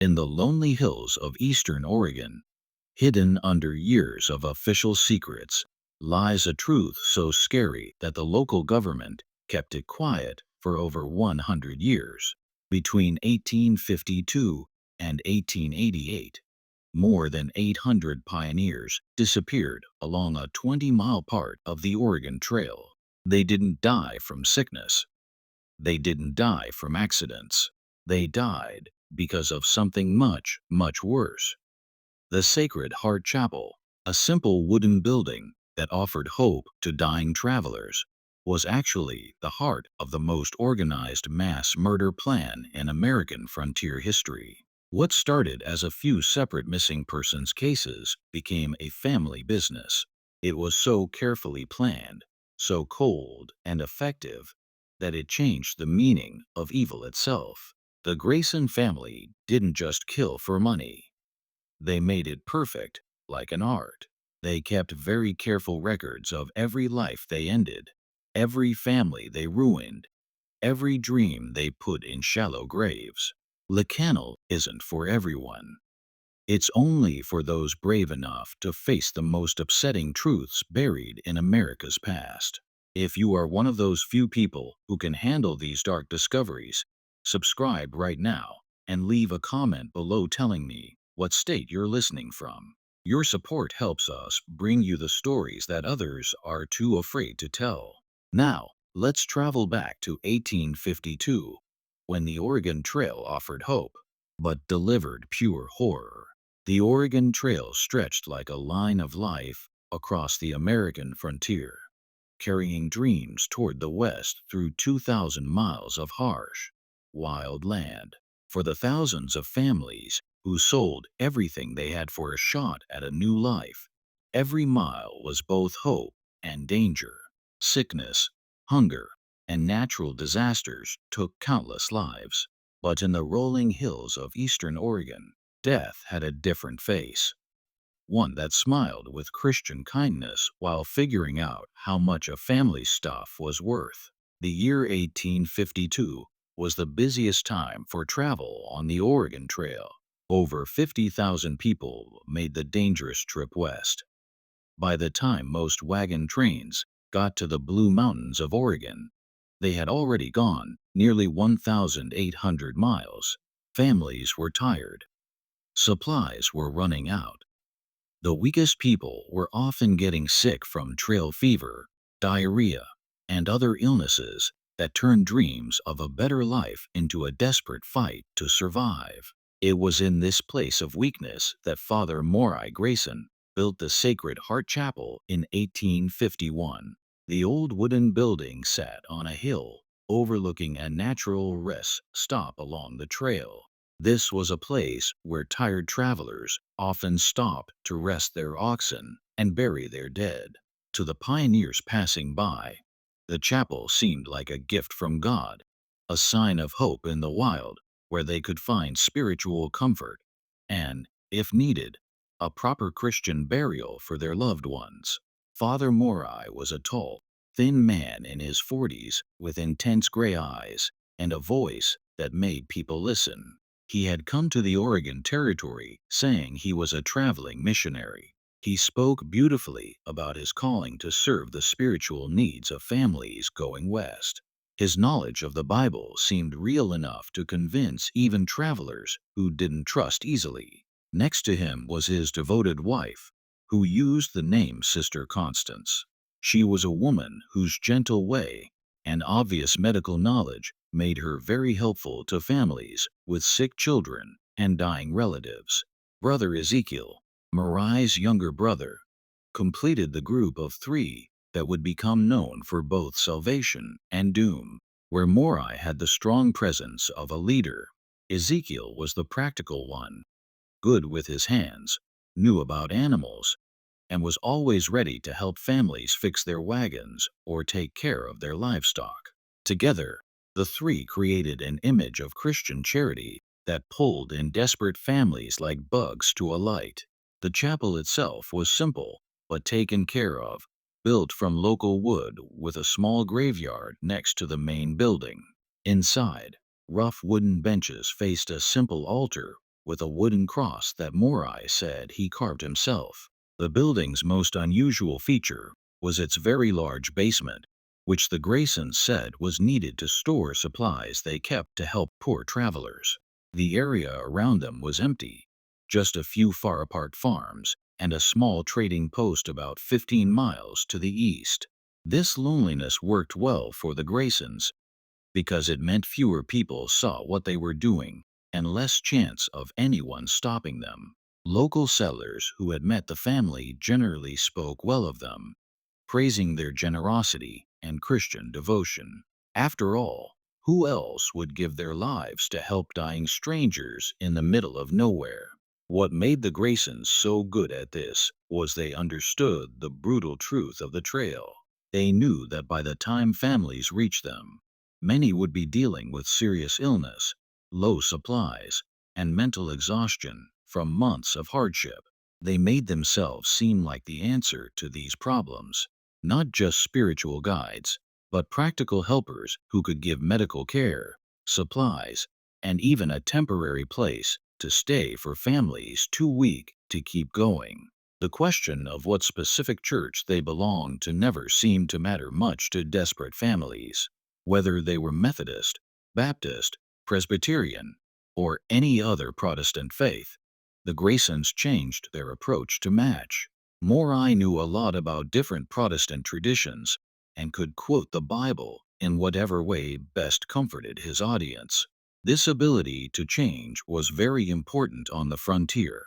In the lonely hills of eastern Oregon, hidden under years of official secrets, lies a truth so scary that the local government kept it quiet for over 100 years. Between 1852 and 1888, more than 800 pioneers disappeared along a 20-mile part of the Oregon Trail. They didn't die from sickness. They didn't die from accidents. They died because of something much, much worse. The Sacred Heart Chapel, a simple wooden building that offered hope to dying travelers, was actually the heart of the most organized mass murder plan in American frontier history. What started as a few separate missing persons cases became a family business. It was so carefully planned, so cold and effective, that it changed the meaning of evil itself. The Grayson family didn't just kill for money. They made it perfect, like an art. They kept very careful records of every life they ended, every family they ruined, every dream they put in shallow graves. The Canal isn't for everyone. It's only for those brave enough to face the most upsetting truths buried in America's past. If you are one of those few people who can handle these dark discoveries, subscribe right now and leave a comment below telling me what state you're listening from. Your support helps us bring you the stories that others are too afraid to tell. Now, let's travel back to 1852, when the Oregon Trail offered hope, but delivered pure horror. The Oregon Trail stretched like a line of life across the American frontier, carrying dreams toward the west through 2,000 miles of harsh, wild land. For the thousands of families who sold everything they had for a shot at a new life, every mile was both hope and danger. Sickness, hunger, and natural disasters took countless lives. But in the rolling hills of eastern Oregon, death had a different face, one that smiled with Christian kindness while figuring out how much a family's stuff was worth. The year 1852 was the busiest time for travel on the Oregon Trail. Over 50,000 people made the dangerous trip west. By the time most wagon trains got to the Blue Mountains of Oregon, they had already gone nearly 1,800 miles. Families were tired. Supplies were running out. The weakest people were often getting sick from trail fever, diarrhea, and other illnesses that turned dreams of a better life into a desperate fight to survive. It was in this place of weakness that Father Morai Grayson built the Sacred Heart Chapel in 1851. The old wooden building sat on a hill overlooking a natural rest stop along the trail. This was a place where tired travelers often stopped to rest their oxen and bury their dead. To the pioneers passing by, the chapel seemed like a gift from God, a sign of hope in the wild where they could find spiritual comfort and, if needed, a proper Christian burial for their loved ones. Father Morai was a tall, thin man in his 40s with intense gray eyes and a voice that made people listen. He had come to the Oregon Territory saying he was a traveling missionary. He spoke beautifully about his calling to serve the spiritual needs of families going west. His knowledge of the Bible seemed real enough to convince even travelers who didn't trust easily. Next to him was his devoted wife, who used the name Sister Constance. She was a woman whose gentle way and obvious medical knowledge made her very helpful to families with sick children and dying relatives. Brother Ezekiel, Marai's younger brother, completed the group of three that would become known for both salvation and doom. Where Morai had the strong presence of a leader, Ezekiel was the practical one, good with his hands, knew about animals, and was always ready to help families fix their wagons or take care of their livestock. Together, the three created an image of Christian charity that pulled in desperate families like bugs to a light. The chapel itself was simple, but taken care of, built from local wood with a small graveyard next to the main building. Inside, rough wooden benches faced a simple altar with a wooden cross that Morai said he carved himself. The building's most unusual feature was its very large basement, which the Graysons said was needed to store supplies they kept to help poor travelers. The area around them was empty, just a few far-apart farms and a small trading post about 15 miles to the east. This loneliness worked well for the Graysons because it meant fewer people saw what they were doing and less chance of anyone stopping them. Local settlers who had met the family generally spoke well of them, praising their generosity and Christian devotion. After all, who else would give their lives to help dying strangers in the middle of nowhere? What made the Graysons so good at this was they understood the brutal truth of the trail. They knew that by the time families reached them, many would be dealing with serious illness, low supplies, and mental exhaustion from months of hardship. They made themselves seem like the answer to these problems, not just spiritual guides, but practical helpers who could give medical care, supplies, and even a temporary place to stay for families too weak to keep going. The question of what specific church they belonged to never seemed to matter much to desperate families. Whether they were Methodist, Baptist, Presbyterian, or any other Protestant faith, the Graysons changed their approach to match. Morai knew a lot about different Protestant traditions and could quote the Bible in whatever way best comforted his audience. This ability to change was very important on the frontier,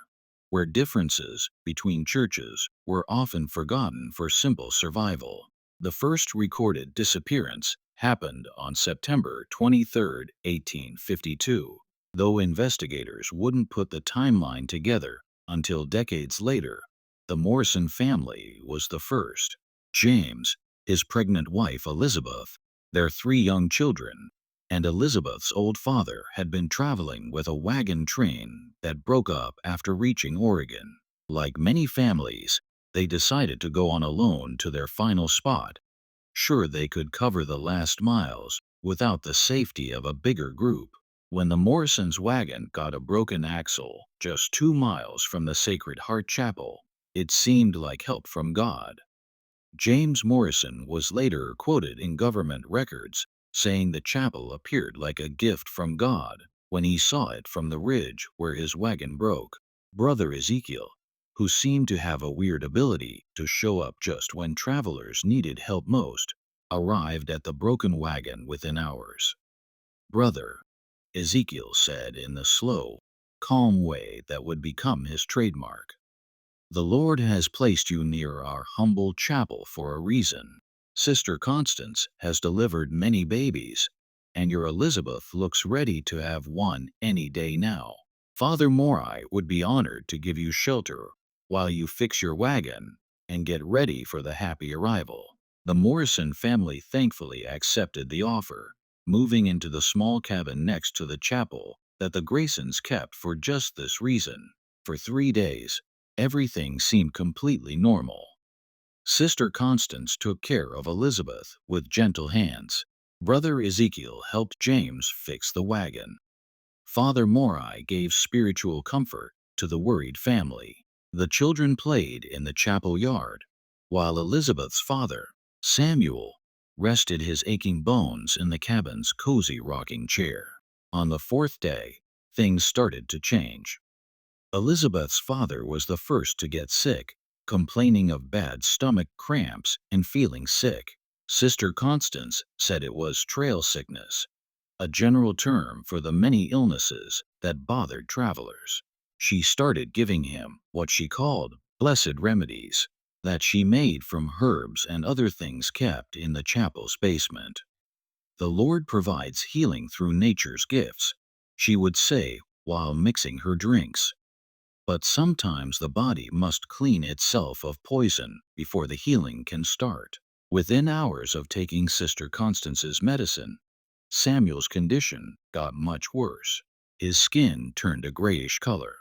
where differences between churches were often forgotten for simple survival. The first recorded disappearance happened on September 23, 1852, though investigators wouldn't put the timeline together until decades later. The Morrison family was the first. James, his pregnant wife Elizabeth, their 3 young children, and Elizabeth's old father had been traveling with a wagon train that broke up after reaching Oregon. Like many families, they decided to go on alone to their final spot, sure they could cover the last miles without the safety of a bigger group. When the Morrisons' wagon got a broken axle just 2 miles from the Sacred Heart Chapel, it seemed like help from God. James Morrison was later quoted in government records saying the chapel appeared like a gift from God when he saw it from the ridge where his wagon broke. Brother Ezekiel, who seemed to have a weird ability to show up just when travelers needed help most, arrived at the broken wagon within hours. Brother Ezekiel said in the slow, calm way that would become his trademark, "The Lord has placed you near our humble chapel for a reason. Sister Constance has delivered many babies, and your Elizabeth looks ready to have one any day now. Father Morai would be honored to give you shelter while you fix your wagon and get ready for the happy arrival." The Morrison family thankfully accepted the offer, moving into the small cabin next to the chapel that the Graysons kept for just this reason. For 3 days, everything seemed completely normal. Sister Constance took care of Elizabeth with gentle hands. Brother Ezekiel helped James fix the wagon. Father Morai gave spiritual comfort to the worried family. The children played in the chapel yard, while Elizabeth's father, Samuel, rested his aching bones in the cabin's cozy rocking chair. On the 4th day, things started to change. Elizabeth's father was the first to get sick, complaining of bad stomach cramps and feeling sick. Sister Constance said it was trail sickness, a general term for the many illnesses that bothered travelers. She started giving him what she called blessed remedies that she made from herbs and other things kept in the chapel's basement. "The Lord provides healing through nature's gifts," she would say while mixing her drinks. "But sometimes the body must clean itself of poison before the healing can start." Within hours of taking Sister Constance's medicine, Samuel's condition got much worse. His skin turned a grayish color.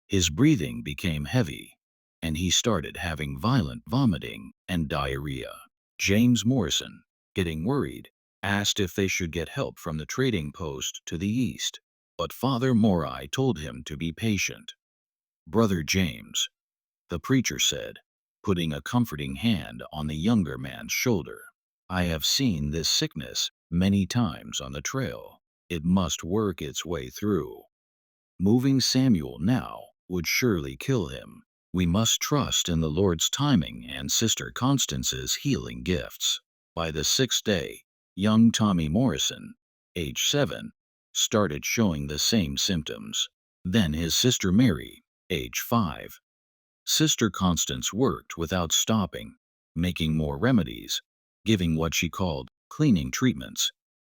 His breathing became heavy, and he started having violent vomiting and diarrhea. James Morrison, getting worried, asked if they should get help from the trading post to the east. But Father Morai told him to be patient. "Brother James," the preacher said, putting a comforting hand on the younger man's shoulder, "I have seen this sickness many times on the trail. It must work its way through. Moving Samuel now would surely kill him. We must trust in the Lord's timing and Sister Constance's healing gifts." By the sixth day, young Tommy Morrison, age 7, started showing the same symptoms. Then his sister Mary, age 5. Sister Constance worked without stopping, making more remedies, giving what she called cleaning treatments,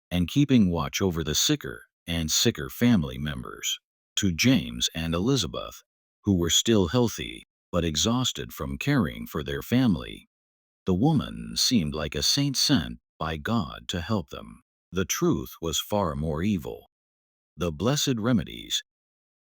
and keeping watch over the sicker and sicker family members. To James and Elizabeth, who were still healthy but exhausted from caring for their family, the woman seemed like a saint sent by God to help them. The truth was far more evil. The blessed remedies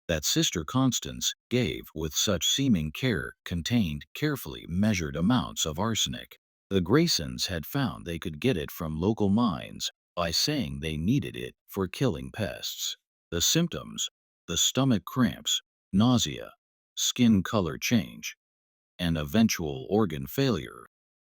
that Sister Constance gave with such seeming care contained carefully measured amounts of arsenic. The Graysons had found they could get it from local mines by saying they needed it for killing pests. The symptoms, the stomach cramps, nausea, skin color change, and eventual organ failure,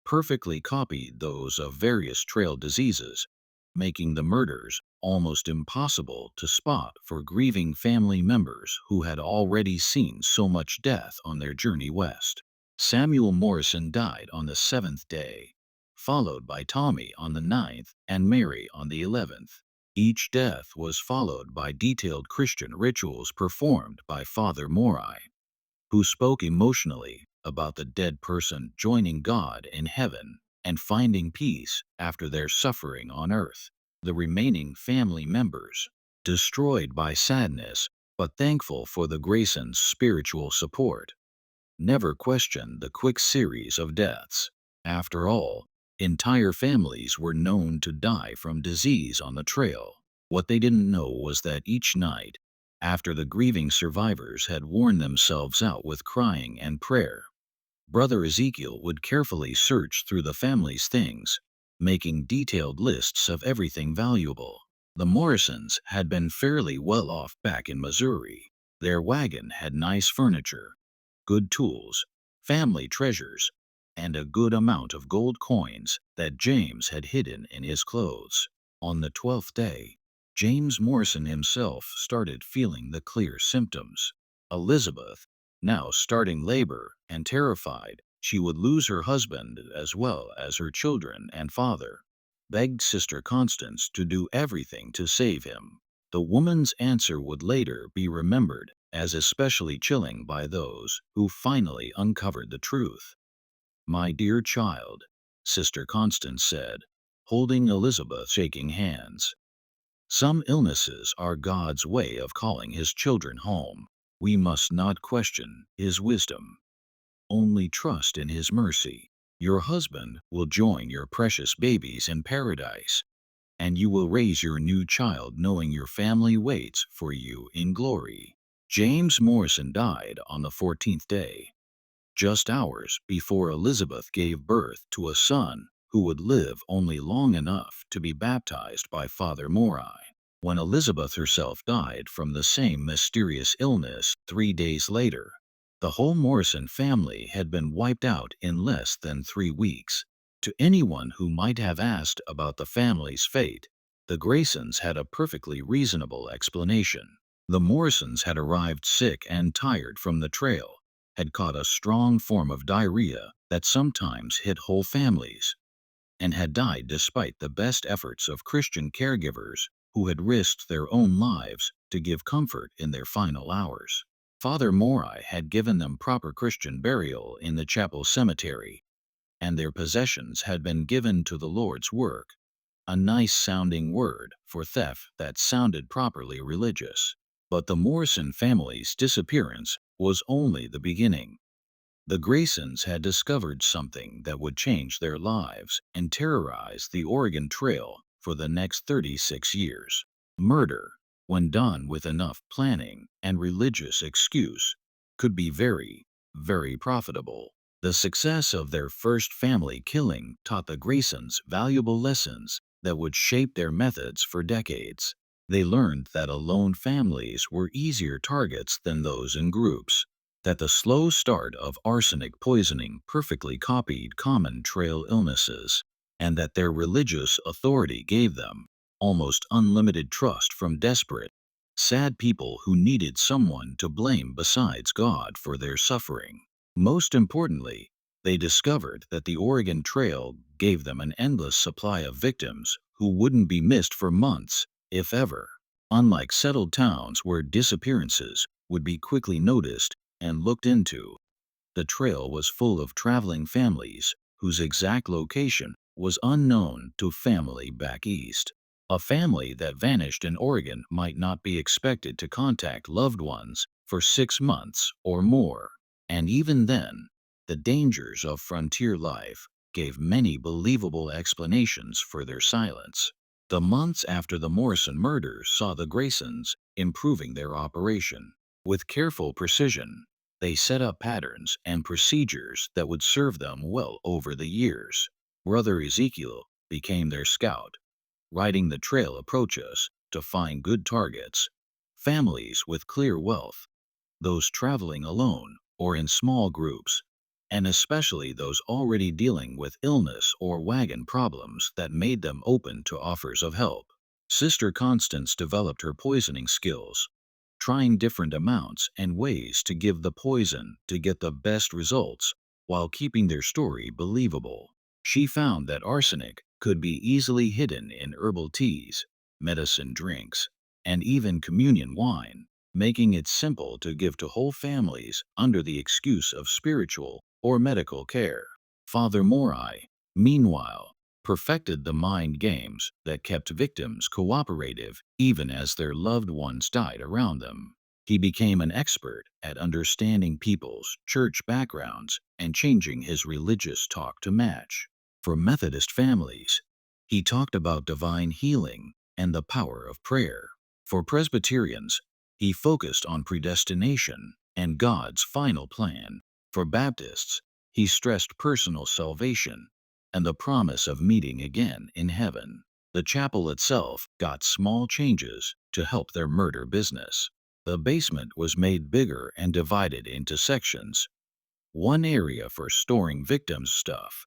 perfectly copied those of various trail diseases, making the murders almost impossible to spot for grieving family members who had already seen so much death on their journey west. Samuel Morrison died on the 7th day, followed by Tommy on the 9th and Mary on the 11th. Each death was followed by detailed Christian rituals performed by Father Morai, who spoke emotionally about the dead person joining God in heaven and finding peace after their suffering on earth. The remaining family members, destroyed by sadness but thankful for the Graysons' spiritual support, never questioned the quick series of deaths. After all, entire families were known to die from disease on the trail. What they didn't know was that each night, after the grieving survivors had worn themselves out with crying and prayer, Brother Ezekiel would carefully search through the family's things, making detailed lists of everything valuable. The Morrisons had been fairly well off back in Missouri. Their wagon had nice furniture, good tools, family treasures, and a good amount of gold coins that James had hidden in his clothes. On the 12th day, James Morrison himself started feeling the clear symptoms. Elizabeth, now starting labor and terrified she would lose her husband as well as her children and father, begged Sister Constance to do everything to save him. The woman's answer would later be remembered as especially chilling by those who finally uncovered the truth. "My dear child," Sister Constance said, holding Elizabeth's shaking hands, "some illnesses are God's way of calling his children home. We must not question his wisdom, only trust in his mercy. Your husband will join your precious babies in paradise, and you will raise your new child knowing your family waits for you in glory." James Morrison died on the 14th day, just hours before Elizabeth gave birth to a son who would live only long enough to be baptized by Father Morai. When Elizabeth herself died from the same mysterious illness 3 days later, the whole Morrison family had been wiped out in less than 3 weeks. To anyone who might have asked about the family's fate, the Graysons had a perfectly reasonable explanation. The Morrisons had arrived sick and tired from the trail, had caught a strong form of diarrhea that sometimes hit whole families, and had died despite the best efforts of Christian caregivers who had risked their own lives to give comfort in their final hours. Father Morai had given them proper Christian burial in the chapel cemetery, and their possessions had been given to the Lord's work, a nice sounding word for theft that sounded properly religious. But the Morrison family's disappearance was only the beginning. The Graysons had discovered something that would change their lives and terrorize the Oregon Trail for the next 36 years. Murder, when done with enough planning and religious excuse, could be very, very profitable. The success of their first family killing taught the Graysons valuable lessons that would shape their methods for decades. They learned that alone families were easier targets than those in groups, that the slow start of arsenic poisoning perfectly copied common trail illnesses, and that their religious authority gave them almost unlimited trust from desperate, sad people who needed someone to blame besides God for their suffering. Most importantly, they discovered that the Oregon Trail gave them an endless supply of victims who wouldn't be missed for months, if ever. Unlike settled towns where disappearances would be quickly noticed and looked into, the trail was full of traveling families whose exact location was unknown to family back east. A family that vanished in Oregon might not be expected to contact loved ones for 6 months or more, and even then, the dangers of frontier life gave many believable explanations for their silence. The months after the Morrison murders saw the Graysons improving their operation. With careful precision, they set up patterns and procedures that would serve them well over the years. Brother Ezekiel became their scout, riding the trail approaches to find good targets, families with clear wealth, those traveling alone or in small groups, and especially those already dealing with illness or wagon problems that made them open to offers of help. Sister Constance developed her poisoning skills, trying different amounts and ways to give the poison to get the best results while keeping their story believable. She found that arsenic could be easily hidden in herbal teas, medicine drinks, and even communion wine, making it simple to give to whole families under the excuse of spiritual or medical care. Father Morai, meanwhile, perfected the mind games that kept victims cooperative even as their loved ones died around them. He became an expert at understanding people's church backgrounds and changing his religious talk to match. For Methodist families, he talked about divine healing and the power of prayer. For Presbyterians, he focused on predestination and God's final plan. For Baptists, he stressed personal salvation and the promise of meeting again in heaven. The chapel itself got small changes to help their murder business. The basement was made bigger and divided into sections, one area for storing victims' stuff,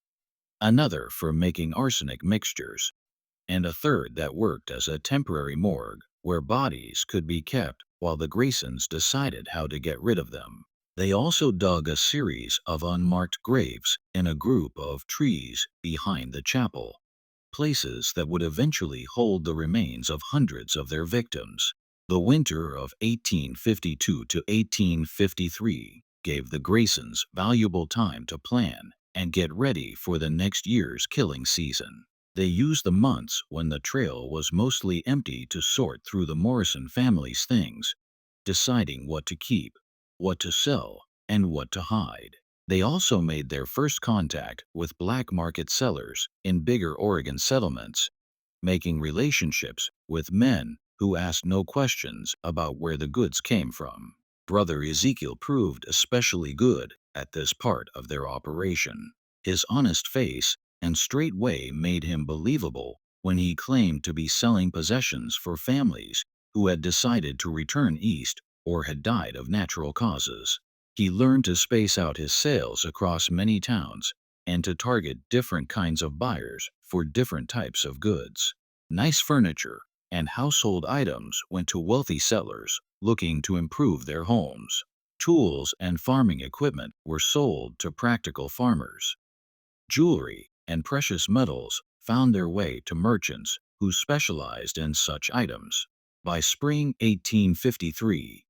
another for making arsenic mixtures, and a third that worked as a temporary morgue where bodies could be kept while the Graysons decided how to get rid of them. They also dug a series of unmarked graves in a group of trees behind the chapel, places that would eventually hold the remains of hundreds of their victims. The winter of 1852 to 1853 gave the Graysons valuable time to plan and get ready for the next year's killing season. They used the months when the trail was mostly empty to sort through the Morrison family's things, deciding what to keep, what to sell, and what to hide. They also made their first contact with black market sellers in bigger Oregon settlements, making relationships with men who asked no questions about where the goods came from. Brother Ezekiel proved especially good at this part of their operation. His honest face and straight way made him believable when he claimed to be selling possessions for families who had decided to return east or had died of natural causes. He learned to space out his sales across many towns and to target different kinds of buyers for different types of goods. Nice furniture and household items went to wealthy sellers looking to improve their homes. Tools and farming equipment were sold to practical farmers. Jewelry and precious metals found their way to merchants who specialized in such items. By spring 1853,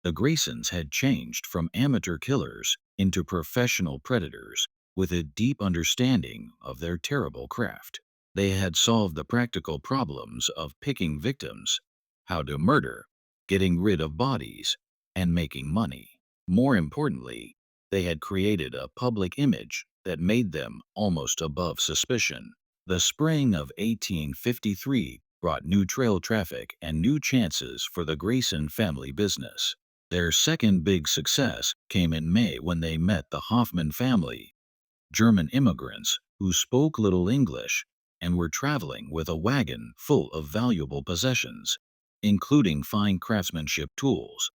the Graysons had changed from amateur killers into professional predators with a deep understanding of their terrible craft. They had solved the practical problems of picking victims, how to murder, getting rid of bodies, and making money. More importantly, they had created a public image that made them almost above suspicion. The spring of 1853 brought new trail traffic and new chances for the Grayson family business. Their second big success came in May when they met the Hoffman family, German immigrants who spoke little English and were traveling with a wagon full of valuable possessions, including fine craftsmanship tools,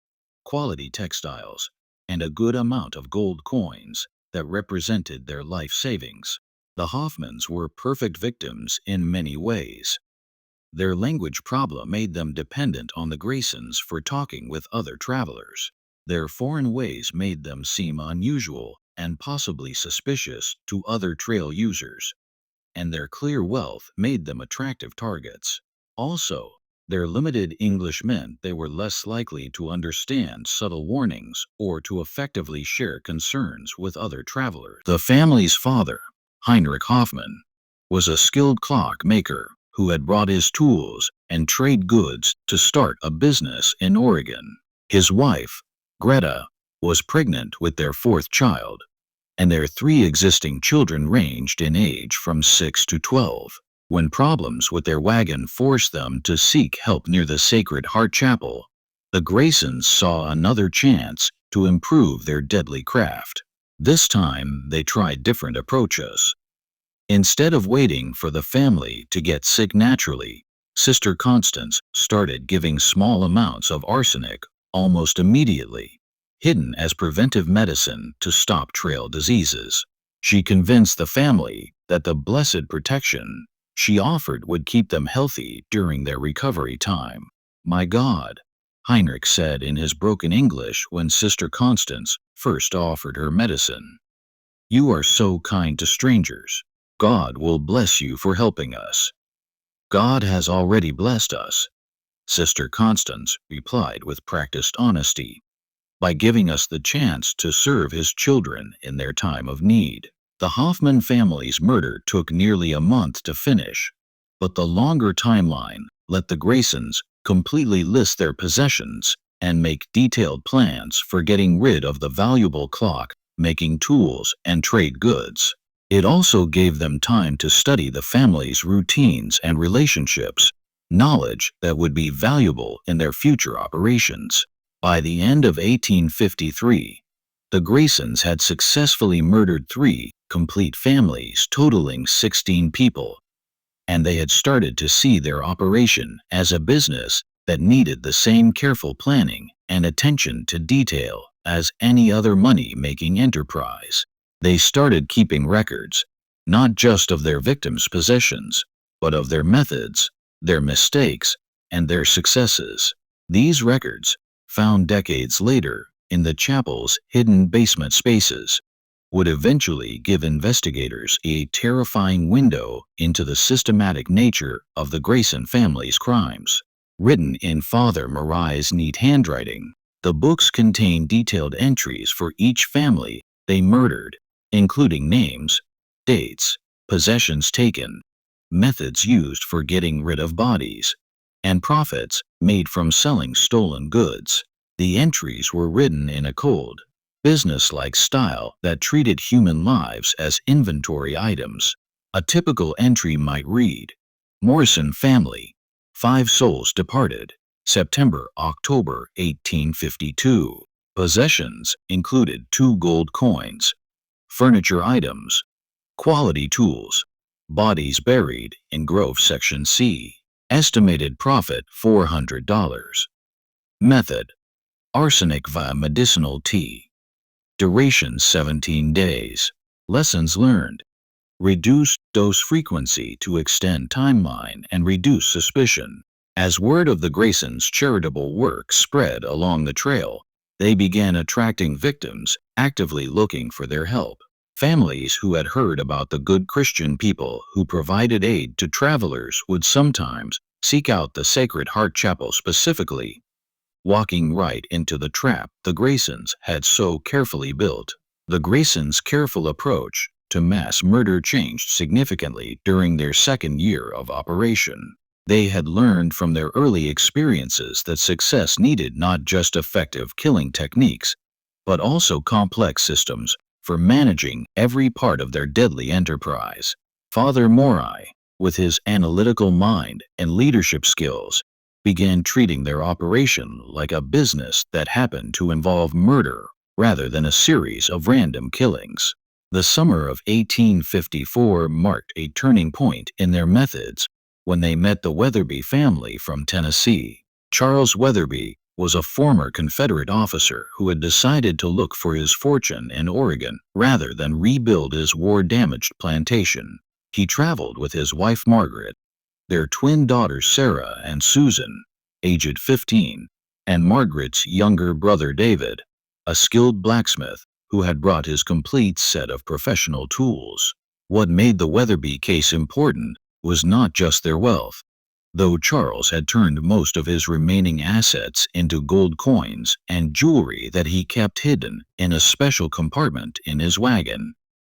quality textiles, and a good amount of gold coins that represented their life savings. The Hoffmans were perfect victims in many ways. Their language problem made them dependent on the Graysons for talking with other travelers. Their foreign ways made them seem unusual and possibly suspicious to other trail users, and their clear wealth made them attractive targets. Also, their limited English meant they were less likely to understand subtle warnings or to effectively share concerns with other travelers. The family's father, Heinrich Hoffmann, was a skilled clock maker who had brought his tools and trade goods to start a business in Oregon. His wife, Greta, was pregnant with their fourth child, and their three existing children ranged in age from 6 to 12. When problems with their wagon forced them to seek help near the Sacred Heart Chapel, the Graysons saw another chance to improve their deadly craft. This time, they tried different approaches. Instead of waiting for the family to get sick naturally, Sister Constance started giving small amounts of arsenic almost immediately, hidden as preventive medicine to stop trail diseases. She convinced the family that the blessed protection she offered would keep them healthy during their recovery time. "My God," Heinrich said in his broken English when Sister Constance first offered her medicine. "You are so kind to strangers. God will bless you for helping us." "God has already blessed us," Sister Constance replied with practiced honesty, "by giving us the chance to serve His children in their time of need." The Hoffman family's murder took nearly a month to finish, but the longer timeline let the Graysons completely list their possessions and make detailed plans for getting rid of the valuable clock, making tools, and trade goods. It also gave them time to study the family's routines and relationships, knowledge that would be valuable in their future operations. By the end of 1853, the Graysons had successfully murdered 3 complete families totaling 16 people, and they had started to see their operation as a business that needed the same careful planning and attention to detail as any other money-making enterprise. They started keeping records, not just of their victims' possessions, but of their methods, their mistakes, and their successes. These records, found decades later in the chapel's hidden basement spaces, would eventually give investigators a terrifying window into the systematic nature of the Grayson family's crimes. Written in Father Marai's neat handwriting, the books contain detailed entries for each family they murdered, including names, dates, possessions taken, methods used for getting rid of bodies, and profits made from selling stolen goods. The entries were written in a cold, business-like style that treated human lives as inventory items. A typical entry might read, "Morrison family, 5 souls departed, September-October 1852. Possessions included 2 gold coins, furniture items, quality tools, bodies buried in Grove Section C. Estimated profit $400. Method: arsenic via medicinal tea. Duration 17 days. Lessons learned: reduce dose frequency to extend timeline and reduce suspicion. As word of the Graysons' charitable work spread along the trail, they began attracting victims actively looking for their help. Families who had heard about the good Christian people who provided aid to travelers would sometimes seek out the Sacred Heart Chapel specifically, walking right into the trap the Graysons had so carefully built. The Graysons' careful approach to mass murder changed significantly during their second year of operation. They had learned from their early experiences that success needed not just effective killing techniques, but also complex systems for managing every part of their deadly enterprise. Father Morai, with his analytical mind and leadership skills, began treating their operation like a business that happened to involve murder rather than a series of random killings. The summer of 1854 marked a turning point in their methods when they met the Weatherby family from Tennessee. Charles Weatherby was a former Confederate officer who had decided to look for his fortune in Oregon rather than rebuild his war-damaged plantation. He traveled with his wife Margaret, their twin daughters Sarah and Susan, aged 15, and Margaret's younger brother David, a skilled blacksmith who had brought his complete set of professional tools. What made the Weatherby case important was not just their wealth. Though Charles had turned most of his remaining assets into gold coins and jewelry that he kept hidden in a special compartment in his wagon,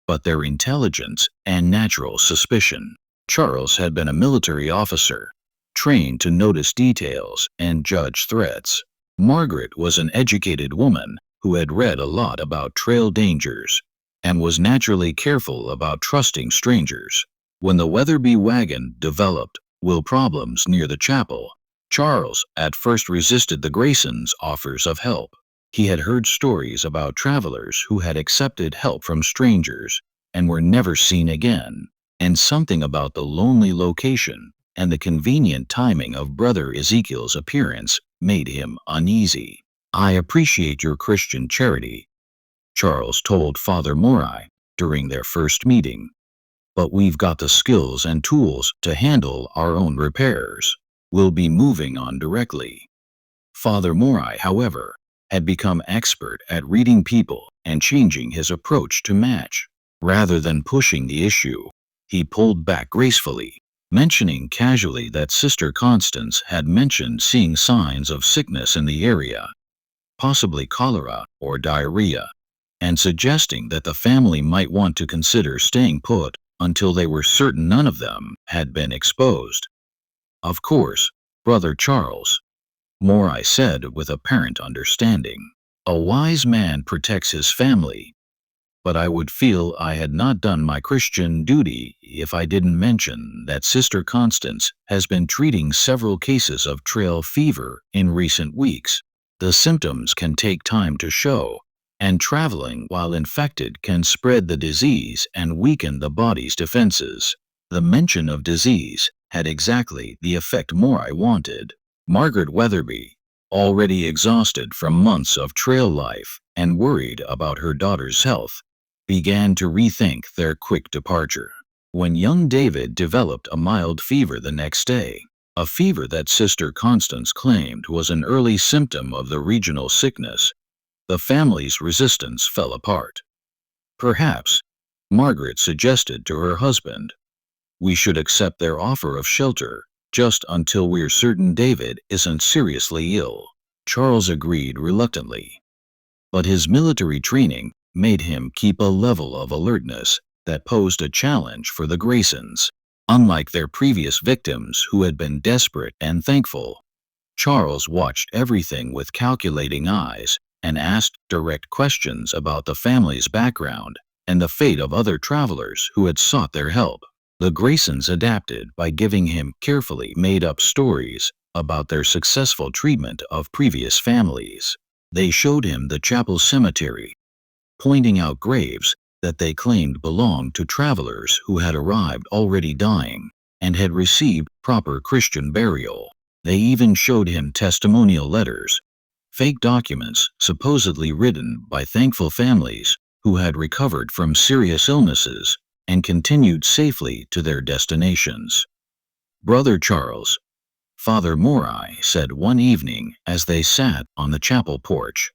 but their intelligence and natural suspicion. Charles had been a military officer, trained to notice details and judge threats. Margaret was an educated woman who had read a lot about trail dangers and was naturally careful about trusting strangers. When the Weatherby wagon developed problems near the chapel, Charles at first resisted the Graysons' offers of help. He had heard stories about travelers who had accepted help from strangers and were never seen again, and something about the lonely location and the convenient timing of Brother Ezekiel's appearance made him uneasy. "I appreciate your Christian charity," Charles told Father Morai during their first meeting, "but we've got the skills and tools to handle our own repairs. We'll be moving on directly." Father Morai, however, had become expert at reading people and changing his approach to match. Rather than pushing the issue, he pulled back gracefully, mentioning casually that Sister Constance had mentioned seeing signs of sickness in the area, possibly cholera or diarrhea, and suggesting that the family might want to consider staying put until they were certain none of them had been exposed. "Of course, Brother Charles," Morai said with apparent understanding. "A wise man protects his family, but I would feel I had not done my Christian duty if I didn't mention that Sister Constance has been treating several cases of trail fever in recent weeks. The symptoms can take time to show, and traveling while infected can spread the disease and weaken the body's defenses." The mention of disease had exactly the effect Morai wanted. Margaret Weatherby, already exhausted from months of trail life and worried about her daughter's health, began to rethink their quick departure. When young David developed a mild fever the next day, a fever that Sister Constance claimed was an early symptom of the regional sickness, the family's resistance fell apart. "Perhaps," Margaret suggested to her husband, "we should accept their offer of shelter just until we're certain David isn't seriously ill." Charles agreed reluctantly, but his military training made him keep a level of alertness that posed a challenge for the Graysons. Unlike their previous victims who had been desperate and thankful, Charles watched everything with calculating eyes and asked direct questions about the family's background and the fate of other travelers who had sought their help. The Graysons adapted by giving him carefully made-up stories about their successful treatment of previous families. They showed him the chapel cemetery, pointing out graves that they claimed belonged to travelers who had arrived already dying and had received proper Christian burial. They even showed him testimonial letters, fake documents supposedly written by thankful families who had recovered from serious illnesses and continued safely to their destinations. "Brother Charles," Father Morai said one evening as they sat on the chapel porch,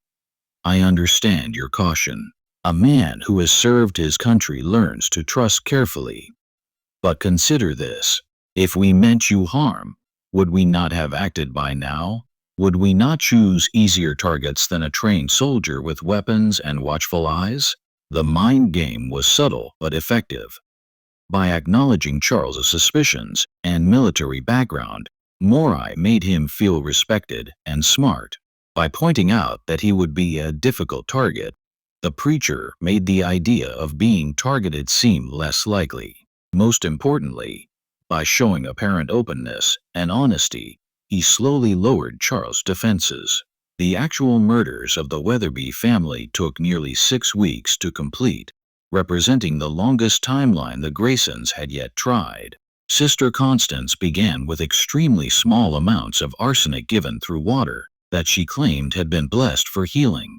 "I understand your caution. A man who has served his country learns to trust carefully. But consider this. If we meant you harm, would we not have acted by now? Would we not choose easier targets than a trained soldier with weapons and watchful eyes?" The mind game was subtle but effective. By acknowledging Charles's suspicions and military background, Morai made him feel respected and smart. By pointing out that he would be a difficult target, the preacher made the idea of being targeted seem less likely. Most importantly, by showing apparent openness and honesty, he slowly lowered Charles' defenses. The actual murders of the Weatherby family took nearly 6 weeks to complete, representing the longest timeline the Graysons had yet tried. Sister Constance began with extremely small amounts of arsenic given through water that she claimed had been blessed for healing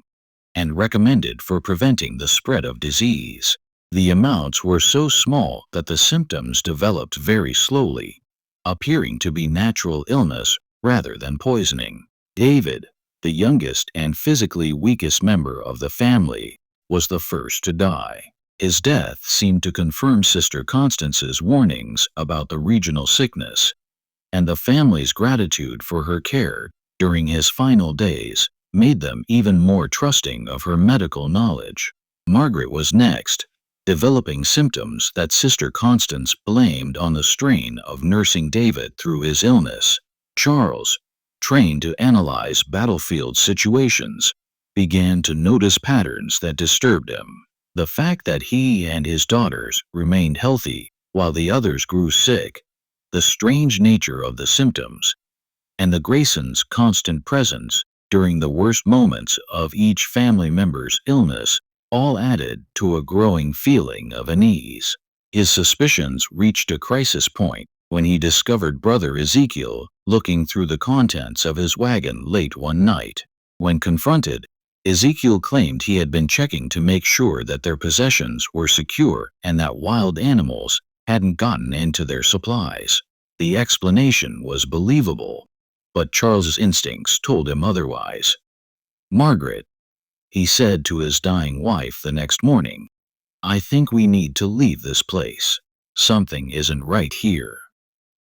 and recommended for preventing the spread of disease. The amounts were so small that the symptoms developed very slowly, appearing to be natural illness rather than poisoning. David, the youngest and physically weakest member of the family, was the first to die. His death seemed to confirm Sister Constance's warnings about the regional sickness, and the family's gratitude for her care during his final days made them even more trusting of her medical knowledge. Margaret was next, developing symptoms that Sister Constance blamed on the strain of nursing David through his illness. Charles, trained to analyze battlefield situations, began to notice patterns that disturbed him. The fact that he and his daughters remained healthy while the others grew sick, the strange nature of the symptoms, and the Graysons' constant presence during the worst moments of each family member's illness all added to a growing feeling of unease. His suspicions reached a crisis point when he discovered Brother Ezekiel looking through the contents of his wagon late one night. When confronted, Ezekiel claimed he had been checking to make sure that their possessions were secure and that wild animals hadn't gotten into their supplies. The explanation was believable, but Charles's instincts told him otherwise. "Margaret," he said to his dying wife the next morning, "I think we need to leave this place. Something isn't right here."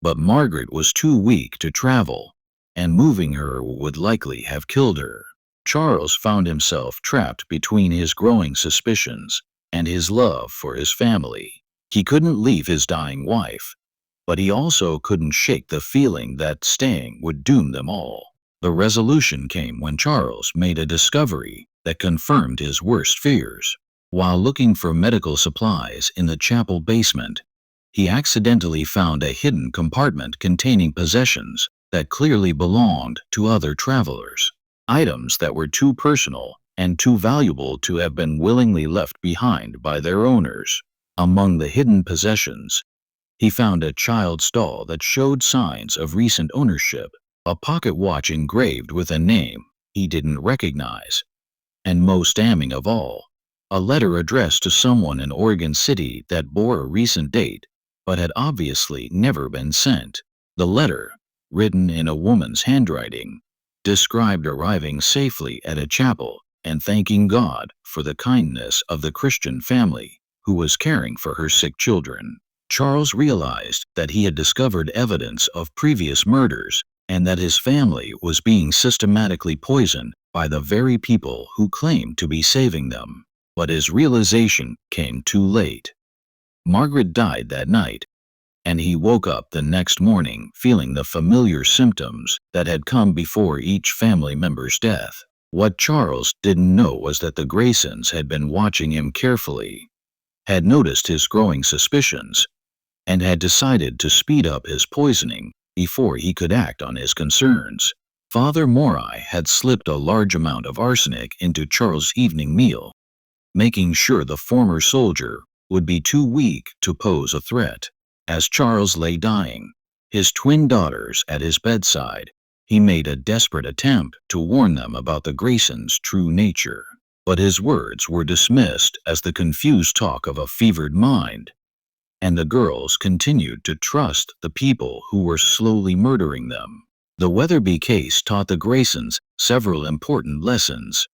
But Margaret was too weak to travel, and moving her would likely have killed her. Charles found himself trapped between his growing suspicions and his love for his family. He couldn't leave his dying wife, but he also couldn't shake the feeling that staying would doom them all. The resolution came when Charles made a discovery that confirmed his worst fears. While looking for medical supplies in the chapel basement, he accidentally found a hidden compartment containing possessions that clearly belonged to other travelers. Items that were too personal and too valuable to have been willingly left behind by their owners. Among the hidden possessions, he found a child's doll that showed signs of recent ownership, a pocket watch engraved with a name he didn't recognize, and most damning of all, a letter addressed to someone in Oregon City that bore a recent date but had obviously never been sent. The letter, written in a woman's handwriting, described arriving safely at a chapel and thanking God for the kindness of the Christian family who was caring for her sick children. Charles realized that he had discovered evidence of previous murders and that his family was being systematically poisoned by the very people who claimed to be saving them. But his realization came too late. Margaret died that night, and he woke up the next morning feeling the familiar symptoms that had come before each family member's death. What Charles didn't know was that the Graysons had been watching him carefully, had noticed his growing suspicions, and had decided to speed up his poisoning before he could act on his concerns. Father Morai had slipped a large amount of arsenic into Charles' evening meal, making sure the former soldier would be too weak to pose a threat. As Charles lay dying, his twin daughters at his bedside, he made a desperate attempt to warn them about the Graysons' true nature. But his words were dismissed as the confused talk of a fevered mind, and the girls continued to trust the people who were slowly murdering them. The Weatherby case taught the Graysons several important lessons.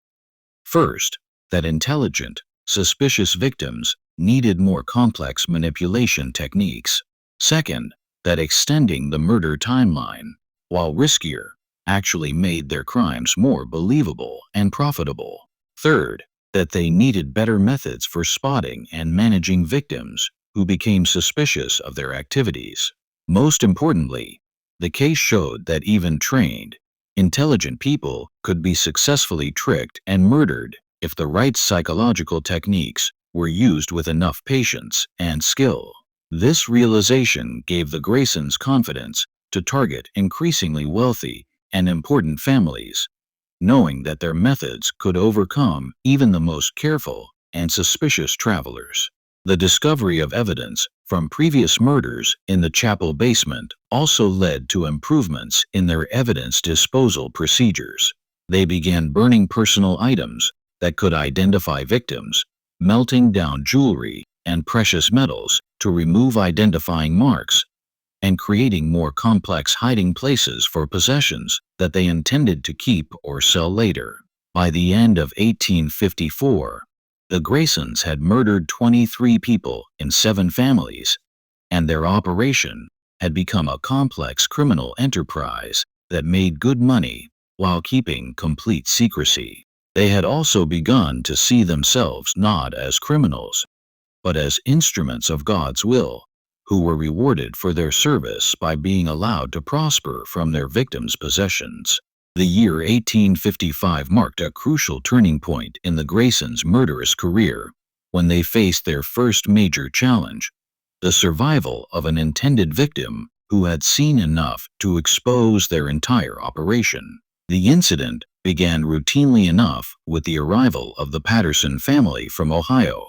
First, that intelligent, suspicious victims needed more complex manipulation techniques. Second, that extending the murder timeline, while riskier, actually made their crimes more believable and profitable. Third, that they needed better methods for spotting and managing victims who became suspicious of their activities. Most importantly, the case showed that even trained, intelligent people could be successfully tricked and murdered if the right psychological techniques were used with enough patience and skill. This realization gave the Graysons confidence to target increasingly wealthy and important families, knowing that their methods could overcome even the most careful and suspicious travelers. The discovery of evidence from previous murders in the chapel basement also led to improvements in their evidence disposal procedures. They began burning personal items that could identify victims, melting down jewelry and precious metals to remove identifying marks, and creating more complex hiding places for possessions that they intended to keep or sell later. By the end of 1854, the Graysons had murdered 23 people in 7 families, and their operation had become a complex criminal enterprise that made good money while keeping complete secrecy. They had also begun to see themselves not as criminals, but as instruments of God's will, who were rewarded for their service by being allowed to prosper from their victims' possessions. The year 1855 marked a crucial turning point in the Graysons' murderous career when they faced their first major challenge, the survival of an intended victim who had seen enough to expose their entire operation. The incident began routinely enough with the arrival of the Patterson family from Ohio,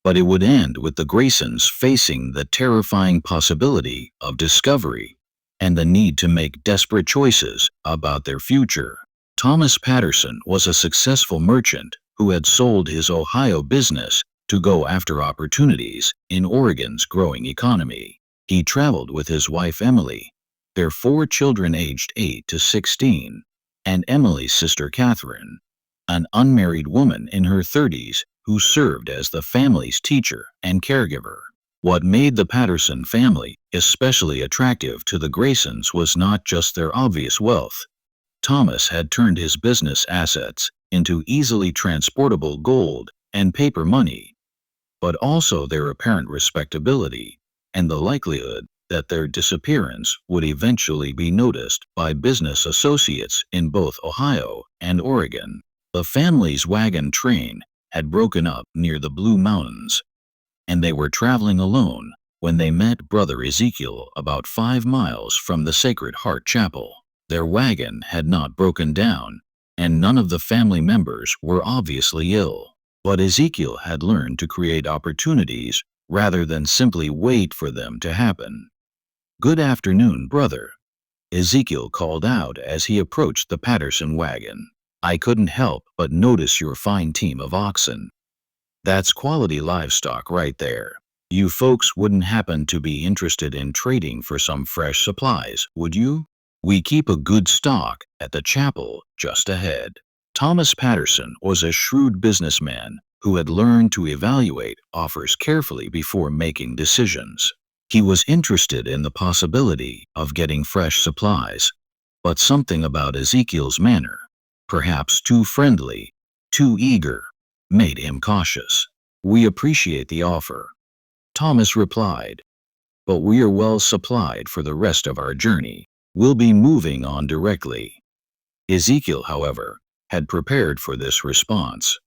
but it would end with the Graysons facing the terrifying possibility of discovery and the need to make desperate choices about their future. Thomas Patterson was a successful merchant who had sold his Ohio business to go after opportunities in Oregon's growing economy. He traveled with his wife Emily, their 4 children aged 8 to 16, and Emily's sister Catherine, an unmarried woman in her 30s who served as the family's teacher and caregiver. What made the Patterson family especially attractive to the Graysons was not just their obvious wealth. Thomas had turned his business assets into easily transportable gold and paper money, but also their apparent respectability and the likelihood that their disappearance would eventually be noticed by business associates in both Ohio and Oregon. The family's wagon train had broken up near the Blue Mountains, and they were traveling alone when they met Brother Ezekiel about 5 miles from the Sacred Heart Chapel. Their wagon had not broken down, and none of the family members were obviously ill. But Ezekiel had learned to create opportunities rather than simply wait for them to happen. "Good afternoon, brother," Ezekiel called out as he approached the Patterson wagon. "I couldn't help but notice your fine team of oxen. That's quality livestock right there. You folks wouldn't happen to be interested in trading for some fresh supplies, would you? We keep a good stock at the chapel just ahead." Thomas Patterson was a shrewd businessman who had learned to evaluate offers carefully before making decisions. He was interested in the possibility of getting fresh supplies, but something about Ezekiel's manner, perhaps too friendly, too eager, made him cautious. "We appreciate the offer," Thomas replied, "but we are well supplied for the rest of our journey. We'll be moving on directly." Ezekiel, however, had prepared for this response.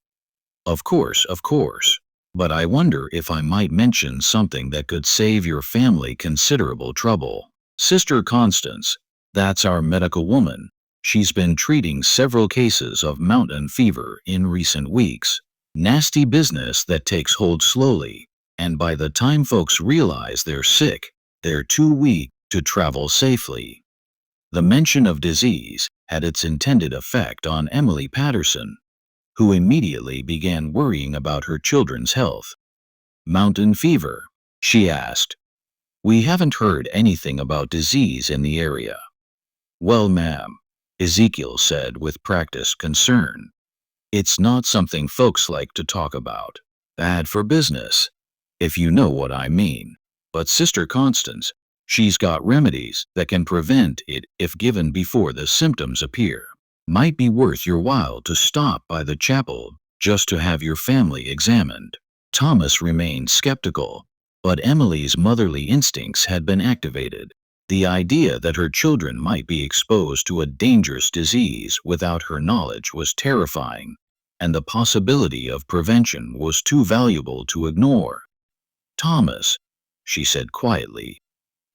Of course, but I wonder if I might mention something that could save your family considerable trouble. Sister Constance, that's our medical woman. She's been treating several cases of mountain fever in recent weeks. Nasty business that takes hold slowly, and by the time folks realize they're sick, they're too weak to travel safely. The mention of disease had its intended effect on Emily Patterson, who immediately began worrying about her children's health. "Mountain fever?" she asked. "We haven't heard anything about disease in the area." "Well, ma'am," Ezekiel said with practiced concern, "it's not something folks like to talk about. Bad for business, if you know what I mean. But Sister Constance, she's got remedies that can prevent it if given before the symptoms appear. Might be worth your while to stop by the chapel just to have your family examined." Thomas remained skeptical, but Emily's motherly instincts had been activated. The idea that her children might be exposed to a dangerous disease without her knowledge was terrifying, and the possibility of prevention was too valuable to ignore. "Thomas," she said quietly,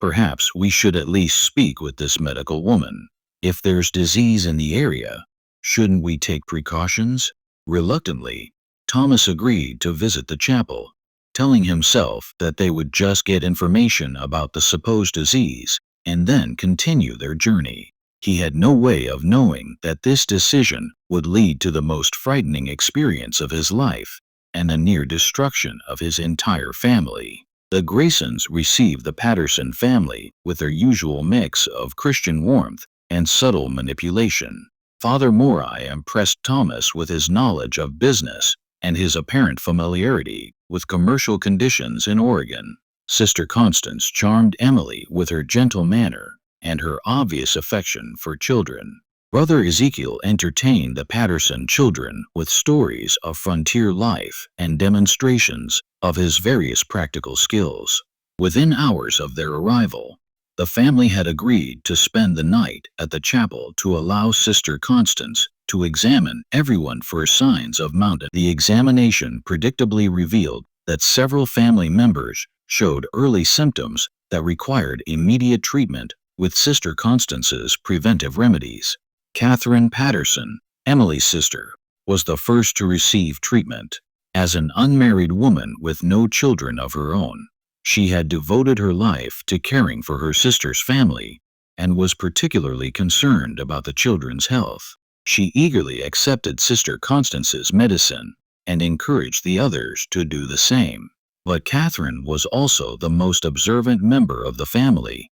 "perhaps we should at least speak with this medical woman. If there's disease in the area, shouldn't we take precautions?" Reluctantly, Thomas agreed to visit the chapel, telling himself that they would just get information about the supposed disease and then continue their journey. He had no way of knowing that this decision would lead to the most frightening experience of his life and the near destruction of his entire family. The Graysons received the Patterson family with their usual mix of Christian warmth and subtle manipulation. Father Morai impressed Thomas with his knowledge of business and his apparent familiarity with commercial conditions in Oregon. Sister Constance charmed Emily with her gentle manner and her obvious affection for children. Brother Ezekiel entertained the Patterson children with stories of frontier life and demonstrations of his various practical skills. Within hours of their arrival, the family had agreed to spend the night at the chapel to allow Sister Constance to examine everyone for signs of mountain. The examination predictably revealed that several family members showed early symptoms that required immediate treatment with Sister Constance's preventive remedies. Catherine Patterson, Emily's sister, was the first to receive treatment. As an unmarried woman with no children of her own, she had devoted her life to caring for her sister's family and was particularly concerned about the children's health. She eagerly accepted Sister Constance's medicine and encouraged the others to do the same. But Catherine was also the most observant member of the family,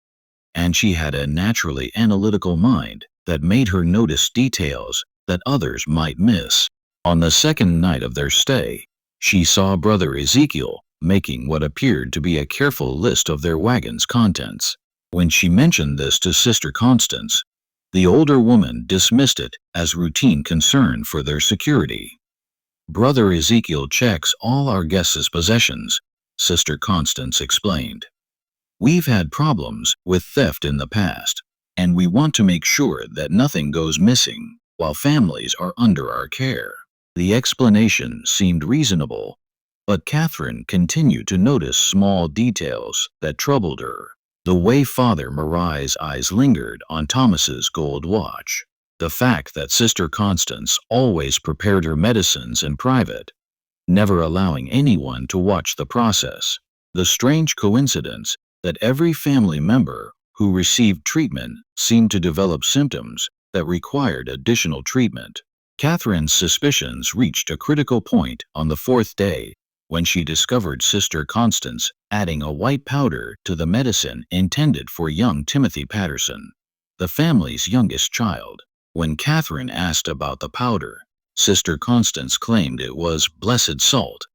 and she had a naturally analytical mind that made her notice details that others might miss. On the second night of their stay, she saw Brother Ezekiel making what appeared to be a careful list of their wagon's contents. When she mentioned this to Sister Constance, the older woman dismissed it as routine concern for their security. Brother Ezekiel checks all our guests' possessions, Sister Constance explained. We've had problems with theft in the past, and we want to make sure that nothing goes missing while families are under our care. The explanation seemed reasonable, but Catherine continued to notice small details that troubled her. The way Father Marai's eyes lingered on Thomas's gold watch. The fact that Sister Constance always prepared her medicines in private, never allowing anyone to watch the process. The strange coincidence that every family member who received treatment seemed to develop symptoms that required additional treatment. Catherine's suspicions reached a critical point on the fourth day when she discovered Sister Constance adding a white powder to the medicine intended for young Timothy Patterson, the family's youngest child. When Catherine asked about the powder, Sister Constance claimed it was blessed salt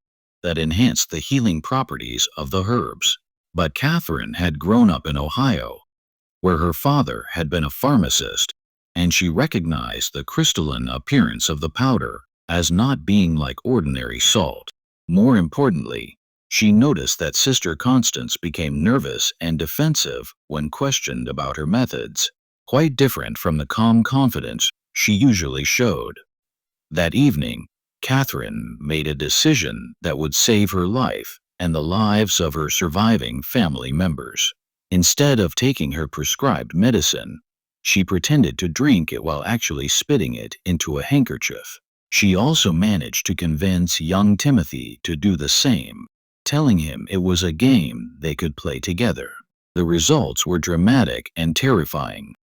that enhanced the healing properties of the herbs. But Catherine had grown up in Ohio, where her father had been a pharmacist, and she recognized the crystalline appearance of the powder as not being like ordinary salt. More importantly, she noticed that Sister Constance became nervous and defensive when questioned about her methods, quite different from the calm confidence she usually showed. That evening, Catherine made a decision that would save her life and the lives of her surviving family members. Instead of taking her prescribed medicine, she pretended to drink it while actually spitting it into a handkerchief. She also managed to convince young Timothy to do the same, telling him it was a game they could play together. The results were dramatic and terrifying.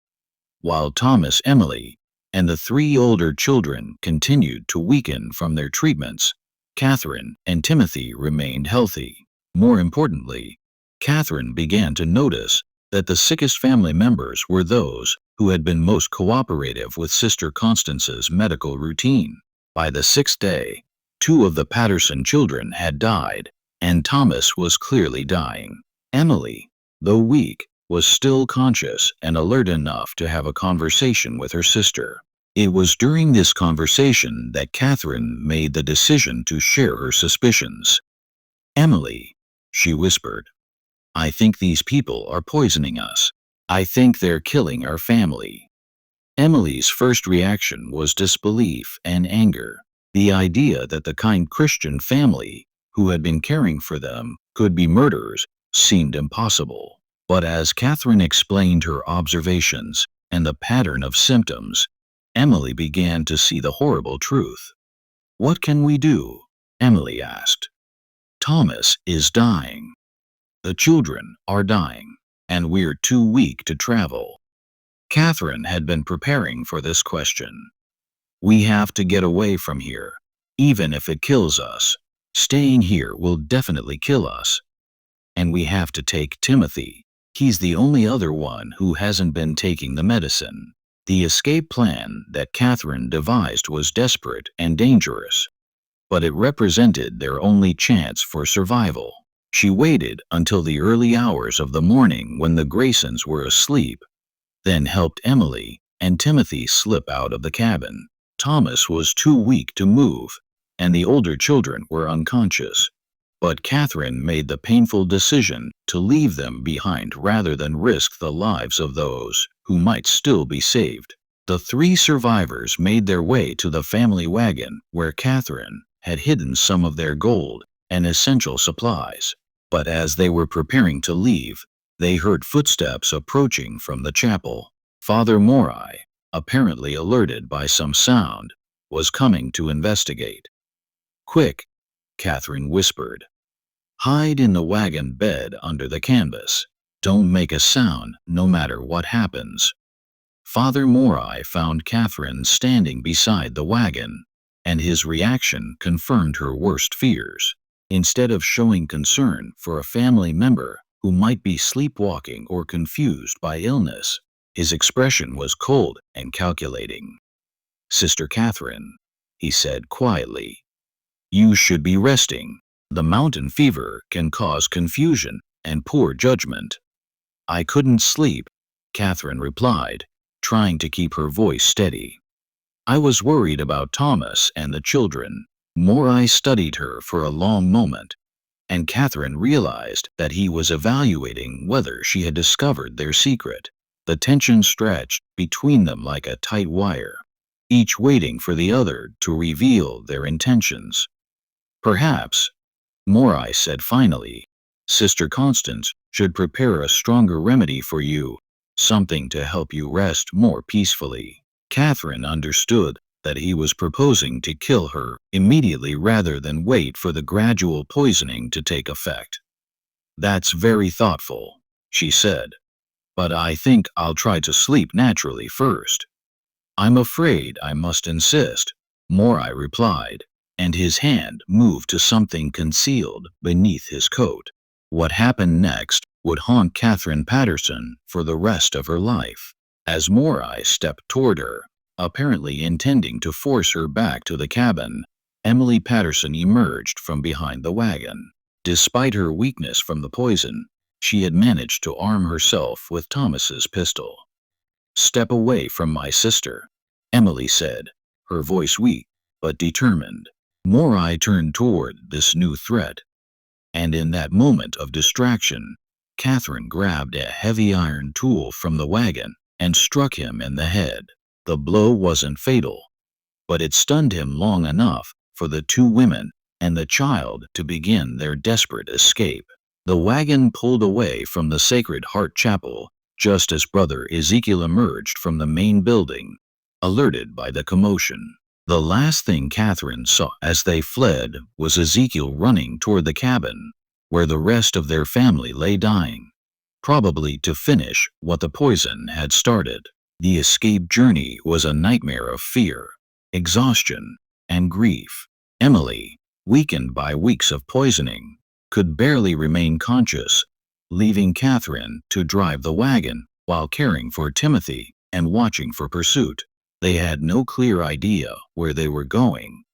While Thomas, Emily, and the three older children continued to weaken from their treatments, Catherine and Timothy remained healthy. More importantly, Catherine began to notice that the sickest family members were those who had been most cooperative with Sister Constance's medical routine. By the sixth day, 2 of the Patterson children had died, and Thomas was clearly dying. Emily, though weak, was still conscious and alert enough to have a conversation with her sister. It was during this conversation that Catherine made the decision to share her suspicions. "Emily," she whispered, "I think these people are poisoning us. I think they're killing our family." Emily's first reaction was disbelief and anger. The idea that the kind Christian family who had been caring for them could be murderers seemed impossible. But as Catherine explained her observations and the pattern of symptoms, Emily began to see the horrible truth. "What can we do?" Emily asked. Thomas is dying. The children are dying, and we're too weak to travel. Catherine had been preparing for this question. We have to get away from here, even if it kills us. Staying here will definitely kill us. And we have to take Timothy. He's the only other one who hasn't been taking the medicine. The escape plan that Catherine devised was desperate and dangerous, but it represented their only chance for survival. She waited until the early hours of the morning when the Graysons were asleep, then helped Emily and Timothy slip out of the cabin. Thomas was too weak to move, and the older children were unconscious. But Catherine made the painful decision to leave them behind rather than risk the lives of those who might still be saved. The three survivors made their way to the family wagon where Catherine had hidden some of their gold and essential supplies. But as they were preparing to leave, they heard footsteps approaching from the chapel. Father Morai, apparently alerted by some sound, was coming to investigate. "Quick," Catherine whispered. "Hide in the wagon bed under the canvas. Don't make a sound, no matter what happens." Father Morai found Catherine standing beside the wagon, and his reaction confirmed her worst fears. Instead of showing concern for a family member who might be sleepwalking or confused by illness, his expression was cold and calculating. "Sister Catherine," he said quietly, "you should be resting. The mountain fever can cause confusion and poor judgment." "I couldn't sleep," Catherine replied, trying to keep her voice steady. "I was worried about Thomas and the children." Morai studied her for a long moment, and Catherine realized that he was evaluating whether she had discovered their secret. The tension stretched between them like a tight wire, each waiting for the other to reveal their intentions. "Perhaps," Morai said finally, "Sister Constance should prepare a stronger remedy for you, something to help you rest more peacefully." Catherine understood that he was proposing to kill her immediately rather than wait for the gradual poisoning to take effect. "That's very thoughtful," she said, "but I think I'll try to sleep naturally first." "I'm afraid I must insist," Morai replied, and his hand moved to something concealed beneath his coat. What happened next would haunt Catherine Patterson for the rest of her life. As Morai stepped toward her, apparently intending to force her back to the cabin, Emily Patterson emerged from behind the wagon. Despite her weakness from the poison, she had managed to arm herself with Thomas's pistol. "Step away from my sister," Emily said, her voice weak but determined. Morai turned toward this new threat, and in that moment of distraction, Catherine grabbed a heavy iron tool from the wagon and struck him in the head. The blow wasn't fatal, but it stunned him long enough for the two women and the child to begin their desperate escape. The wagon pulled away from the Sacred Heart Chapel just as Brother Ezekiel emerged from the main building, alerted by the commotion. The last thing Catherine saw as they fled was Ezekiel running toward the cabin, where the rest of their family lay dying, probably to finish what the poison had started. The escape journey was a nightmare of fear, exhaustion, and grief. Emily, weakened by weeks of poisoning, could barely remain conscious, leaving Catherine to drive the wagon while caring for Timothy and watching for pursuit. They had no clear idea where they were going,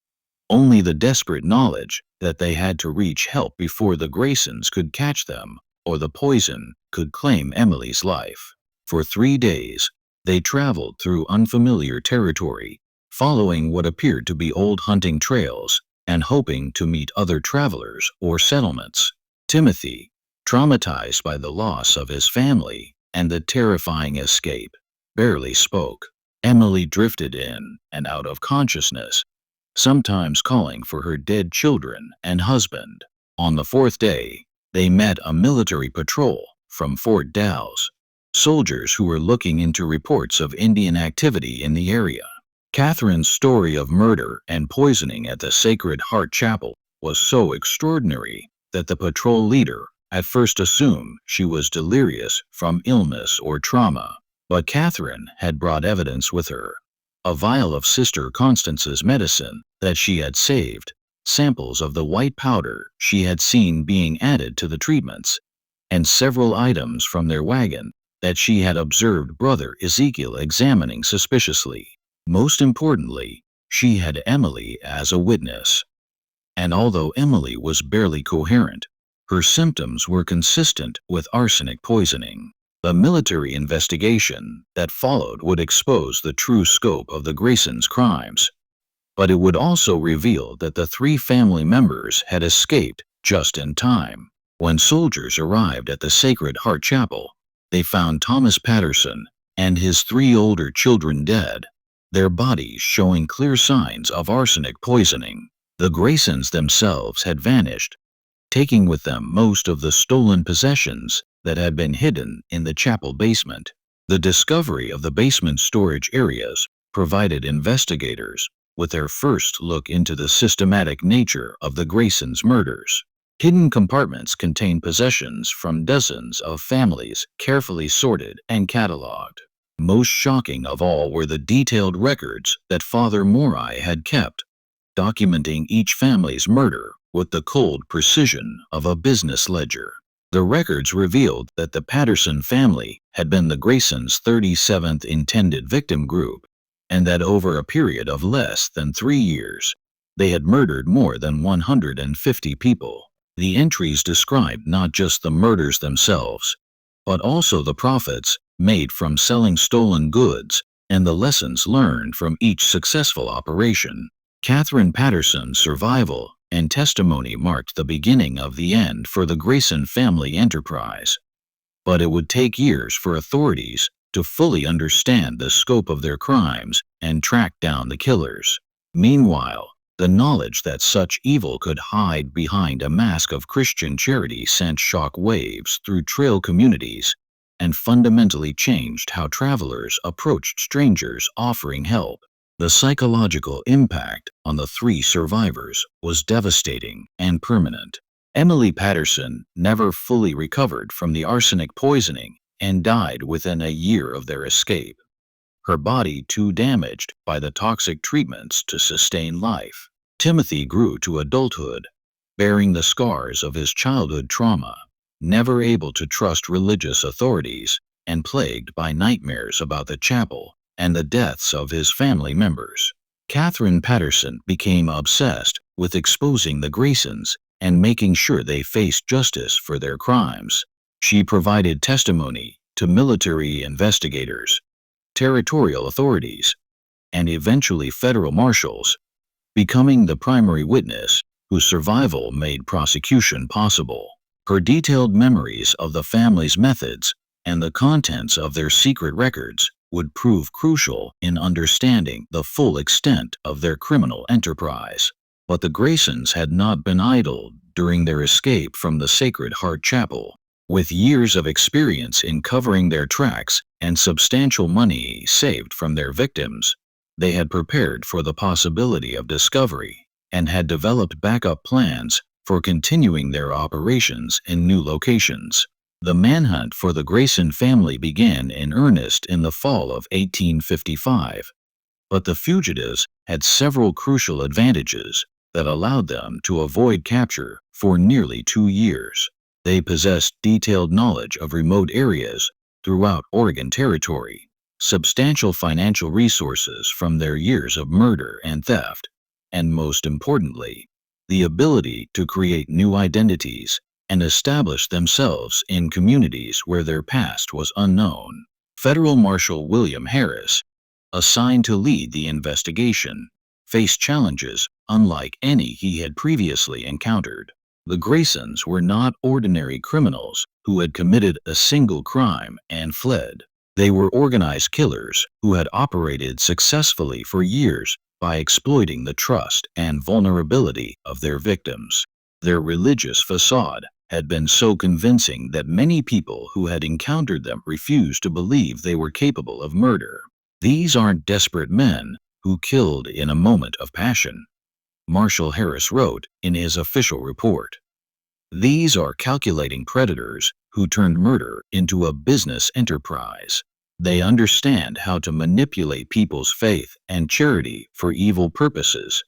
only the desperate knowledge that they had to reach help before the Graysons could catch them or the poison could claim Emily's life. For 3 days, they traveled through unfamiliar territory, following what appeared to be old hunting trails and hoping to meet other travelers or settlements. Timothy, traumatized by the loss of his family and the terrifying escape, barely spoke. Emily drifted in and out of consciousness, sometimes calling for her dead children and husband. On the 4th day, they met a military patrol from Fort Dalles, soldiers who were looking into reports of Indian activity in the area. Catherine's story of murder and poisoning at the Sacred Heart Chapel was so extraordinary that the patrol leader at first assumed she was delirious from illness or trauma. But Catherine had brought evidence with her: a vial of Sister Constance's medicine that she had saved, samples of the white powder she had seen being added to the treatments, and several items from their wagon that she had observed Brother Ezekiel examining suspiciously. Most importantly, she had Emily as a witness. And although Emily was barely coherent, her symptoms were consistent with arsenic poisoning. The military investigation that followed would expose the true scope of the Graysons' crimes. But it would also reveal that the three family members had escaped just in time. When soldiers arrived at the Sacred Heart Chapel, they found Thomas Patterson and his three older children dead, their bodies showing clear signs of arsenic poisoning. The Graysons themselves had vanished, taking with them most of the stolen possessions that had been hidden in the chapel basement. The discovery of the basement storage areas provided investigators with their first look into the systematic nature of the Graysons' murders. Hidden compartments contained possessions from dozens of families, carefully sorted and catalogued. Most shocking of all were the detailed records that Father Morai had kept, documenting each family's murder with the cold precision of a business ledger. The records revealed that the Patterson family had been the Graysons' 37th intended victim group, and that over a period of less than 3 years, they had murdered more than 150 people. The entries described not just the murders themselves, but also the profits made from selling stolen goods and the lessons learned from each successful operation. Catherine Patterson's survival and testimony marked the beginning of the end for the Grayson family enterprise. But it would take years for authorities to fully understand the scope of their crimes and track down the killers. Meanwhile, the knowledge that such evil could hide behind a mask of Christian charity sent shock waves through trail communities and fundamentally changed how travelers approached strangers offering help. The psychological impact on the three survivors was devastating and permanent. Emily Patterson never fully recovered from the arsenic poisoning and died within a year of their escape, her body too damaged by the toxic treatments to sustain life. Timothy grew to adulthood, bearing the scars of his childhood trauma, never able to trust religious authorities, and plagued by nightmares about the chapel and the deaths of his family members. Catherine Patterson became obsessed with exposing the Graysons and making sure they faced justice for their crimes. She provided testimony to military investigators, territorial authorities, and eventually federal marshals, becoming the primary witness whose survival made prosecution possible. Her detailed memories of the family's methods and the contents of their secret records would prove crucial in understanding the full extent of their criminal enterprise. But the Graysons had not been idle during their escape from the Sacred Heart Chapel. With years of experience in covering their tracks and substantial money saved from their victims, they had prepared for the possibility of discovery and had developed backup plans for continuing their operations in new locations. The manhunt for the Grayson family began in earnest in the fall of 1855, but the fugitives had several crucial advantages that allowed them to avoid capture for nearly 2 years. They possessed detailed knowledge of remote areas throughout Oregon Territory, substantial financial resources from their years of murder and theft, and most importantly, the ability to create new identities and establish themselves in communities where their past was unknown. Federal Marshal William Harris, assigned to lead the investigation, faced challenges unlike any he had previously encountered. The Graysons were not ordinary criminals who had committed a single crime and fled. They were organized killers who had operated successfully for years by exploiting the trust and vulnerability of their victims. Their religious facade had been so convincing that many people who had encountered them refused to believe they were capable of murder. "These aren't desperate men who killed in a moment of passion," Marshal Harris wrote in his official report. These are calculating predators who turned murder into a business enterprise. They understand how to manipulate people's faith and charity for evil purposes,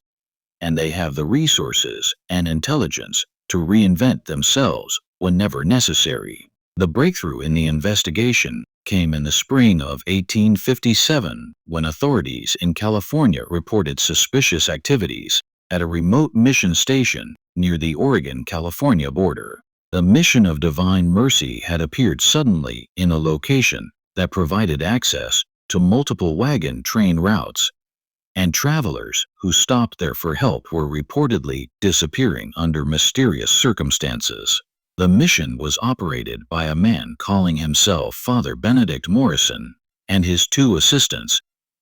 and they have the resources and intelligence to reinvent themselves whenever necessary. The breakthrough in the investigation came in the spring of 1857 when authorities in California reported suspicious activities at a remote mission station near the Oregon-California border. The mission of Divine Mercy had appeared suddenly in a location that provided access to multiple wagon train routes, and travelers who stopped there for help were reportedly disappearing under mysterious circumstances. The mission was operated by a man calling himself Father Benedict Morrison and his two assistants,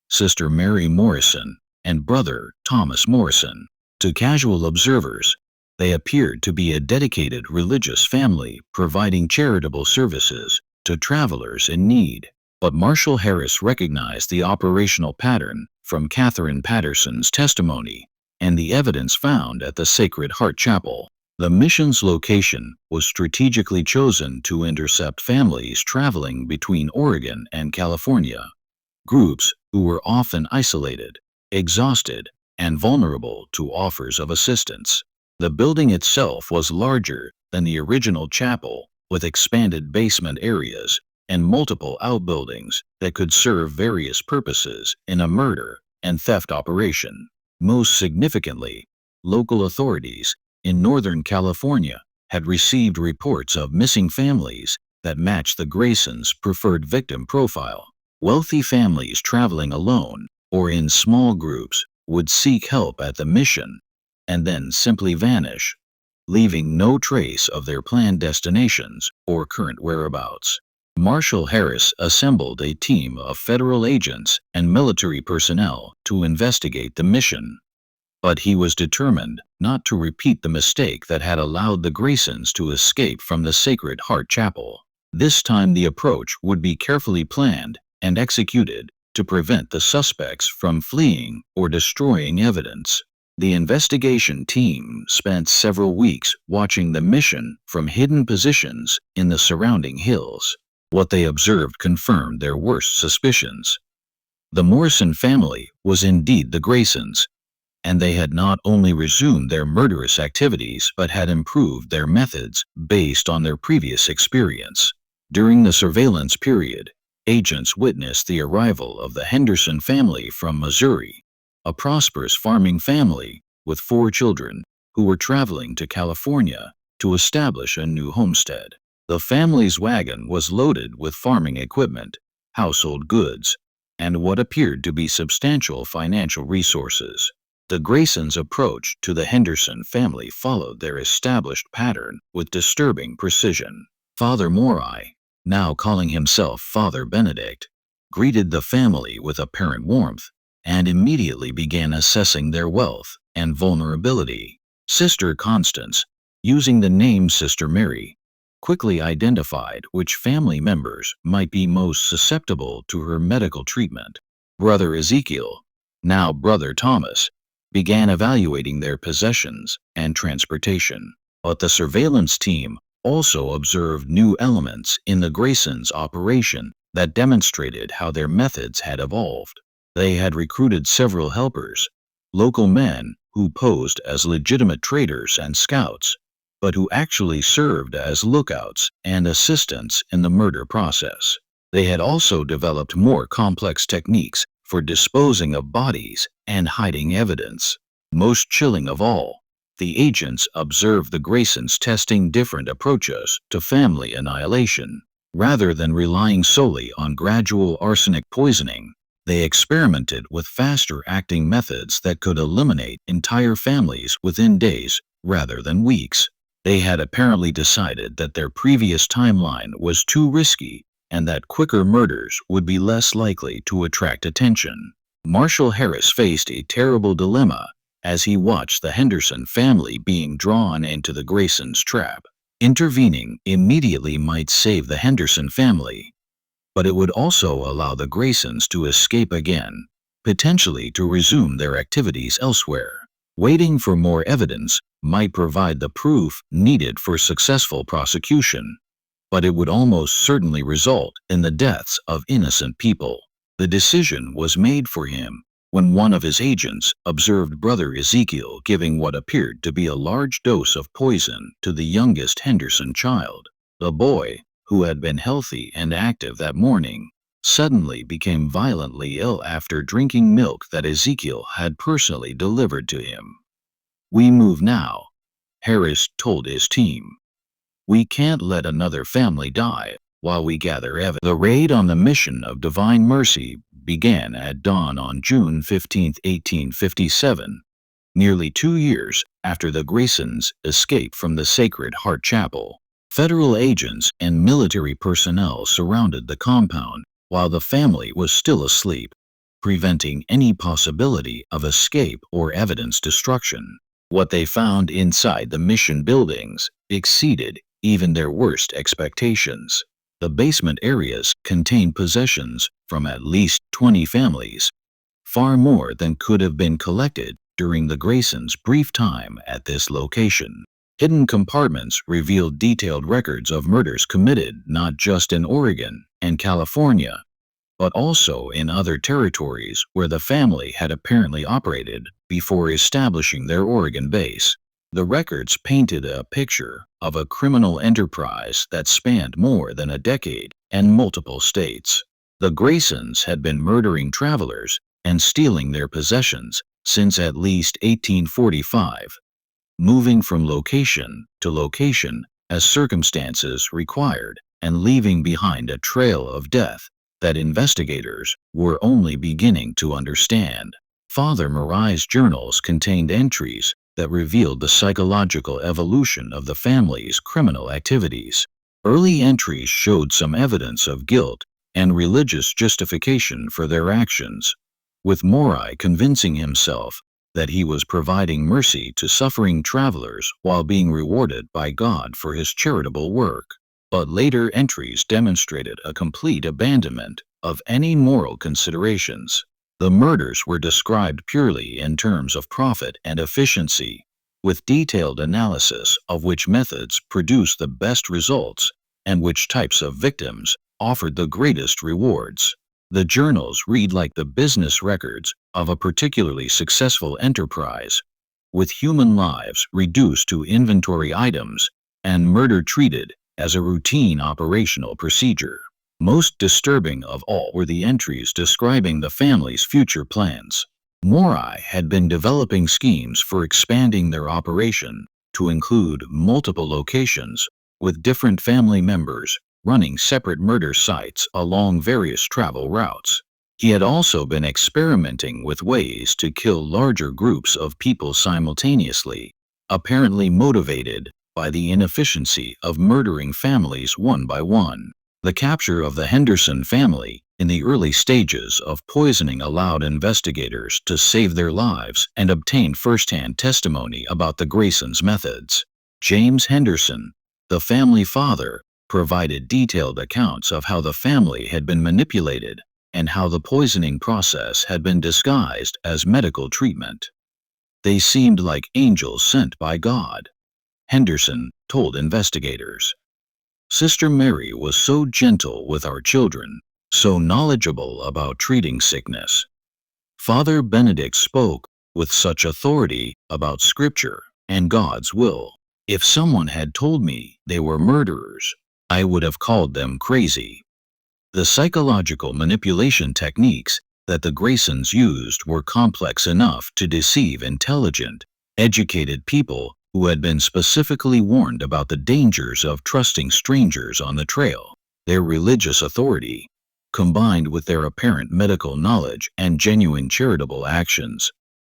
Sister Mary Morrison and Brother Thomas Morrison. To casual observers, they appeared to be a dedicated religious family providing charitable services to travelers in need. But Marshall Harris recognized the operational pattern from Catherine Patterson's testimony and the evidence found at the Sacred Heart Chapel. The mission's location was strategically chosen to intercept families traveling between Oregon and California, groups who were often isolated, exhausted, and vulnerable to offers of assistance. The building itself was larger than the original chapel, with expanded basement areas and multiple outbuildings that could serve various purposes in a murder and theft operation. Most significantly, local authorities in Northern California had received reports of missing families that matched the Graysons' preferred victim profile. Wealthy families traveling alone or in small groups would seek help at the mission and then simply vanish, leaving no trace of their planned destinations or current whereabouts. Marshall Harris assembled a team of federal agents and military personnel to investigate the mission. But he was determined not to repeat the mistake that had allowed the Graysons to escape from the Sacred Heart Chapel. This time the approach would be carefully planned and executed to prevent the suspects from fleeing or destroying evidence. The investigation team spent several weeks watching the mission from hidden positions in the surrounding hills. What they observed confirmed their worst suspicions. The Morrison family was indeed the Graysons, and they had not only resumed their murderous activities but had improved their methods based on their previous experience. During the surveillance period, agents witnessed the arrival of the Henderson family from Missouri, a prosperous farming family with 4 children who were traveling to California to establish a new homestead. The family's wagon was loaded with farming equipment, household goods, and what appeared to be substantial financial resources. The Graysons' approach to the Henderson family followed their established pattern with disturbing precision. Father Morai, now calling himself Father Benedict, greeted the family with apparent warmth and immediately began assessing their wealth and vulnerability. Sister Constance, using the name Sister Mary, quickly identified which family members might be most susceptible to her medical treatment. Brother Ezekiel, now Brother Thomas, began evaluating their possessions and transportation. But the surveillance team also observed new elements in the Graysons' operation that demonstrated how their methods had evolved. They had recruited several helpers, local men who posed as legitimate traders and scouts, but who actually served as lookouts and assistants in the murder process. They had also developed more complex techniques for disposing of bodies and hiding evidence. Most chilling of all, the agents observed the Graysons testing different approaches to family annihilation. Rather than relying solely on gradual arsenic poisoning, they experimented with faster-acting methods that could eliminate entire families within days rather than weeks. They had apparently decided that their previous timeline was too risky and that quicker murders would be less likely to attract attention. Marshall Harris faced a terrible dilemma as he watched the Henderson family being drawn into the Graysons' trap. Intervening immediately might save the Henderson family, but it would also allow the Graysons to escape again, potentially to resume their activities elsewhere. Waiting for more evidence, might provide the proof needed for successful prosecution, but it would almost certainly result in the deaths of innocent people. The decision was made for him when one of his agents observed Brother Ezekiel giving what appeared to be a large dose of poison to the youngest Henderson child. The boy, who had been healthy and active that morning, suddenly became violently ill after drinking milk that Ezekiel had personally delivered to him. "We move now," Harris told his team. "We can't let another family die while we gather evidence." The raid on the mission of Divine Mercy began at dawn on June 15, 1857, nearly 2 years after the Graysons' escape from the Sacred Heart Chapel. Federal agents and military personnel surrounded the compound while the family was still asleep, preventing any possibility of escape or evidence destruction. What they found inside the mission buildings exceeded even their worst expectations. The basement areas contained possessions from at least 20 families, far more than could have been collected during the Graysons' brief time at this location. Hidden compartments revealed detailed records of murders committed not just in Oregon and California, but also in other territories where the family had apparently operated before establishing their Oregon base. The records painted a picture of a criminal enterprise that spanned more than a decade and multiple states. The Graysons had been murdering travelers and stealing their possessions since at least 1845, moving from location to location as circumstances required and leaving behind a trail of death that investigators were only beginning to understand. Father Marai's journals contained entries that revealed the psychological evolution of the family's criminal activities. Early entries showed some evidence of guilt and religious justification for their actions, with Morai convincing himself that he was providing mercy to suffering travelers while being rewarded by God for his charitable work. But later entries demonstrated a complete abandonment of any moral considerations. The murders were described purely in terms of profit and efficiency, with detailed analysis of which methods produced the best results and which types of victims offered the greatest rewards. The journals read like the business records of a particularly successful enterprise, with human lives reduced to inventory items and murder treated as a routine operational procedure. Most disturbing of all were the entries describing the family's future plans. Morai had been developing schemes for expanding their operation to include multiple locations, with different family members running separate murder sites along various travel routes. He had also been experimenting with ways to kill larger groups of people simultaneously, apparently motivated by the inefficiency of murdering families one by one. The capture of the Henderson family in the early stages of poisoning allowed investigators to save their lives and obtain first-hand testimony about the Graysons' methods. James Henderson, the family father, provided detailed accounts of how the family had been manipulated and how the poisoning process had been disguised as medical treatment. "They seemed like angels sent by God," Henderson told investigators. "Sister Mary was so gentle with our children, so knowledgeable about treating sickness. Father Benedict spoke with such authority about Scripture and God's will. If someone had told me they were murderers, I would have called them crazy." The psychological manipulation techniques that the Graysons used were complex enough to deceive intelligent, educated people who had been specifically warned about the dangers of trusting strangers on the trail. Their religious authority, combined with their apparent medical knowledge and genuine charitable actions,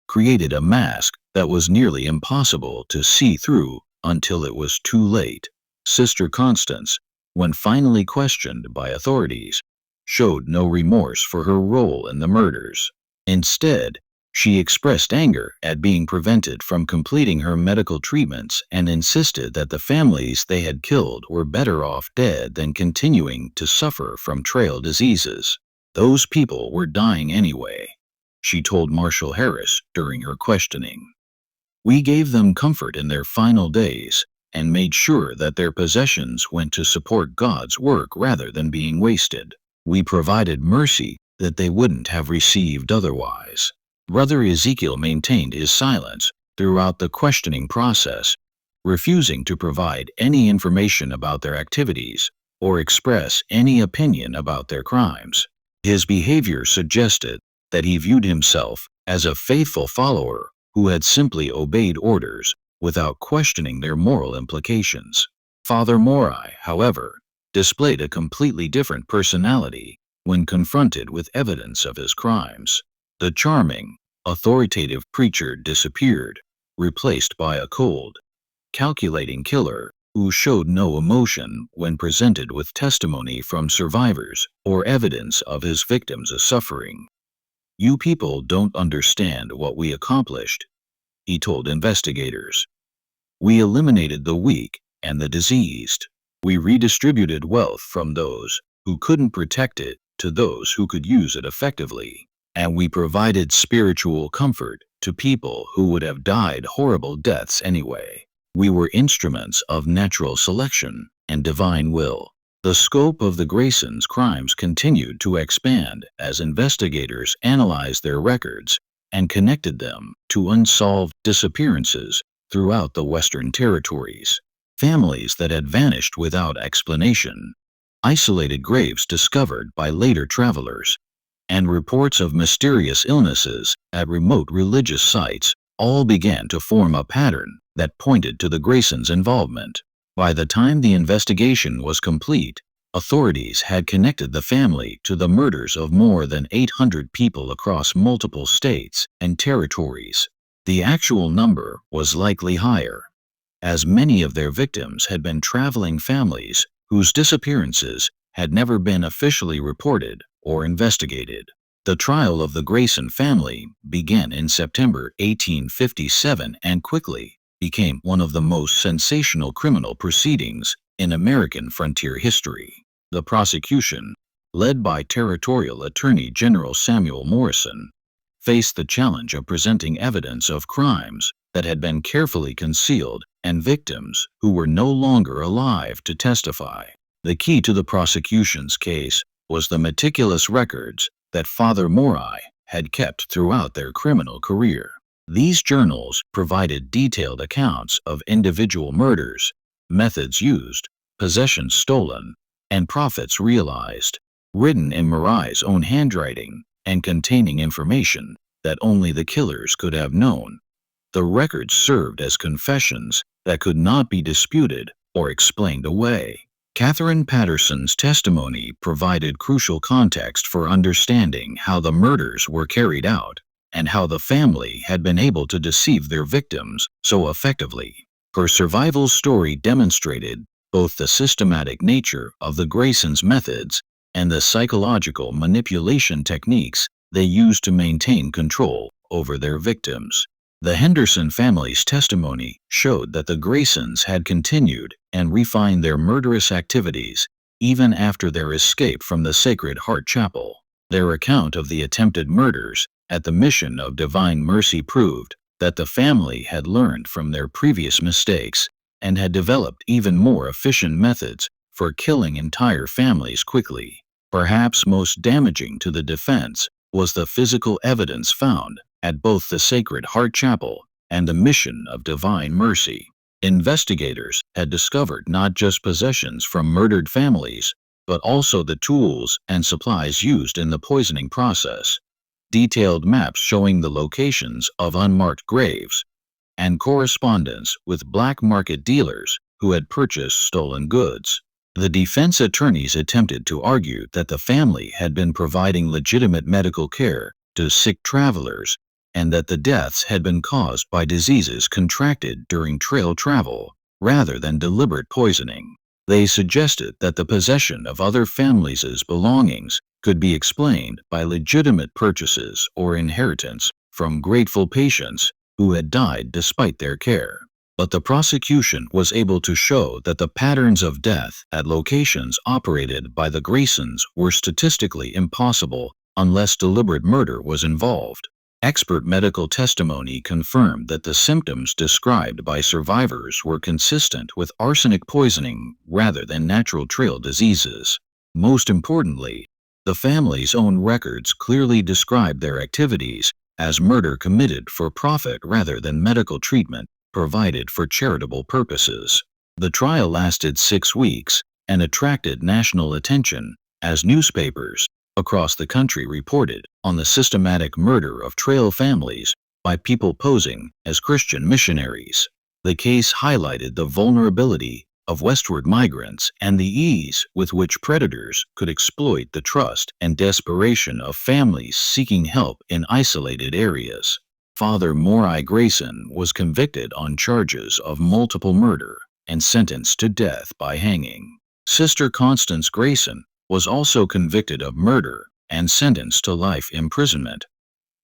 created a mask that was nearly impossible to see through until it was too late. Sister Constance, when finally questioned by authorities, showed no remorse for her role in the murders. Instead, she expressed anger at being prevented from completing her medical treatments and insisted that the families they had killed were better off dead than continuing to suffer from trail diseases. "Those people were dying anyway," she told Marshal Harris during her questioning. We gave them comfort in their final days and made sure that their possessions went to support God's work rather than being wasted. We provided mercy that they wouldn't have received otherwise. Brother Ezekiel maintained his silence throughout the questioning process, refusing to provide any information about their activities or express any opinion about their crimes. His behavior suggested that he viewed himself as a faithful follower who had simply obeyed orders without questioning their moral implications. Father Morai, however, displayed a completely different personality when confronted with evidence of his crimes. The charming, authoritative preacher disappeared, replaced by a cold, calculating killer who showed no emotion when presented with testimony from survivors or evidence of his victims' suffering. "You people don't understand what we accomplished," he told investigators. "We eliminated the weak and the diseased. We redistributed wealth from those who couldn't protect it to those who could use it effectively. And we provided spiritual comfort to people who would have died horrible deaths anyway. We were instruments of natural selection and divine will." The scope of the Graysons' crimes continued to expand as investigators analyzed their records and connected them to unsolved disappearances throughout the Western Territories. Families that had vanished without explanation, isolated graves discovered by later travelers, and reports of mysterious illnesses at remote religious sites all began to form a pattern that pointed to the Graysons' involvement. By the time the investigation was complete, authorities had connected the family to the murders of more than 800 people across multiple states and territories. The actual number was likely higher, as many of their victims had been traveling families whose disappearances had never been officially reported or investigated. The trial of the Grayson family began in September 1857 and quickly became one of the most sensational criminal proceedings in American frontier history. The prosecution, led by Territorial Attorney General Samuel Morrison, faced the challenge of presenting evidence of crimes that had been carefully concealed and victims who were no longer alive to testify. The key to the prosecution's case was the meticulous records that Father Morai had kept throughout their criminal career. These journals provided detailed accounts of individual murders, methods used, possessions stolen, and profits realized, written in Morai's own handwriting and containing information that only the killers could have known. The records served as confessions that could not be disputed or explained away. Catherine Patterson's testimony provided crucial context for understanding how the murders were carried out and how the family had been able to deceive their victims so effectively. Her survival story demonstrated both the systematic nature of the Graysons' methods and the psychological manipulation techniques they used to maintain control over their victims. The Henderson family's testimony showed that the Graysons had continued and refined their murderous activities even after their escape from the Sacred Heart Chapel. Their account of the attempted murders at the Mission of Divine Mercy proved that the family had learned from their previous mistakes and had developed even more efficient methods for killing entire families quickly. Perhaps most damaging to the defense was the physical evidence found at both the Sacred Heart Chapel and the Mission of Divine Mercy. Investigators had discovered not just possessions from murdered families, but also the tools and supplies used in the poisoning process, detailed maps showing the locations of unmarked graves, and correspondence with black market dealers who had purchased stolen goods. The defense attorneys attempted to argue that the family had been providing legitimate medical care to sick travelers and that the deaths had been caused by diseases contracted during trail travel rather than deliberate poisoning. They suggested that the possession of other families' belongings could be explained by legitimate purchases or inheritance from grateful patients who had died despite their care. But the prosecution was able to show that the patterns of death at locations operated by the Graysons were statistically impossible unless deliberate murder was involved. Expert medical testimony confirmed that the symptoms described by survivors were consistent with arsenic poisoning rather than natural trail diseases. Most importantly, the family's own records clearly described their activities as murder committed for profit rather than medical treatment provided for charitable purposes. The trial lasted 6 weeks and attracted national attention as newspapers across the country reported on the systematic murder of trail families by people posing as Christian missionaries. The case highlighted the vulnerability of westward migrants and the ease with which predators could exploit the trust and desperation of families seeking help in isolated areas. Father Morai Grayson was convicted on charges of multiple murder and sentenced to death by hanging. Sister Constance Grayson was also convicted of murder and sentenced to life imprisonment,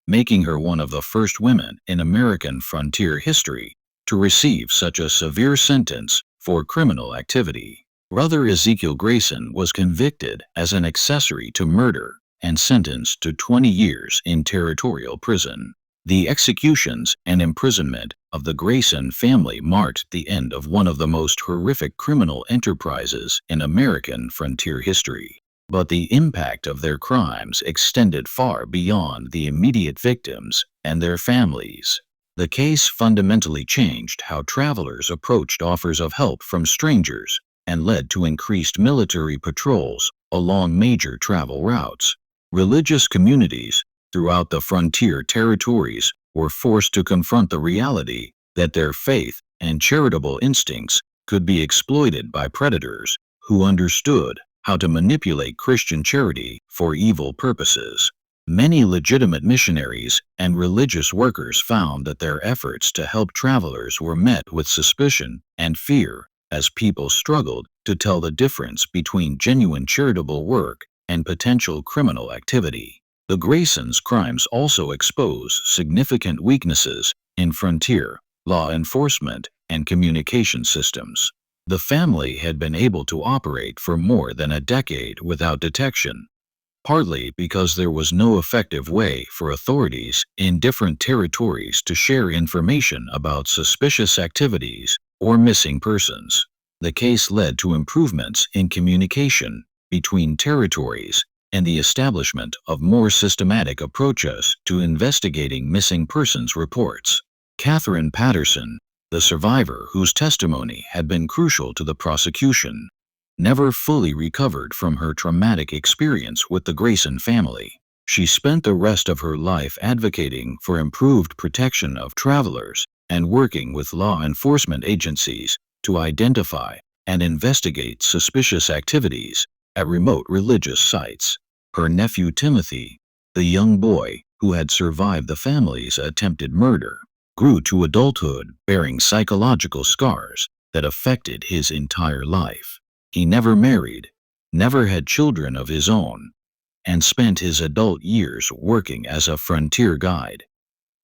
making her one of the first women in American frontier history to receive such a severe sentence for criminal activity. Brother Ezekiel Grayson was convicted as an accessory to murder and sentenced to 20 years in territorial prison. The executions and imprisonment of the Grayson family marked the end of one of the most horrific criminal enterprises in American frontier history. But the impact of their crimes extended far beyond the immediate victims and their families. The case fundamentally changed how travelers approached offers of help from strangers and led to increased military patrols along major travel routes. Religious communities throughout the frontier territories were forced to confront the reality that their faith and charitable instincts could be exploited by predators who understood how to manipulate Christian charity for evil purposes. Many legitimate missionaries and religious workers found that their efforts to help travelers were met with suspicion and fear as people struggled to tell the difference between genuine charitable work and potential criminal activity. The Graysons' crimes also expose significant weaknesses in frontier law enforcement and communication systems. The family had been able to operate for more than a decade without detection, partly because there was no effective way for authorities in different territories to share information about suspicious activities or missing persons. The case led to improvements in communication between territories and the establishment of more systematic approaches to investigating missing persons reports. Catherine Patterson, the survivor whose testimony had been crucial to the prosecution, never fully recovered from her traumatic experience with the Grayson family. She spent the rest of her life advocating for improved protection of travelers and working with law enforcement agencies to identify and investigate suspicious activities at remote religious sites. Her nephew Timothy, the young boy who had survived the family's attempted murder, grew to adulthood bearing psychological scars that affected his entire life. He never married, never had children of his own, and spent his adult years working as a frontier guide,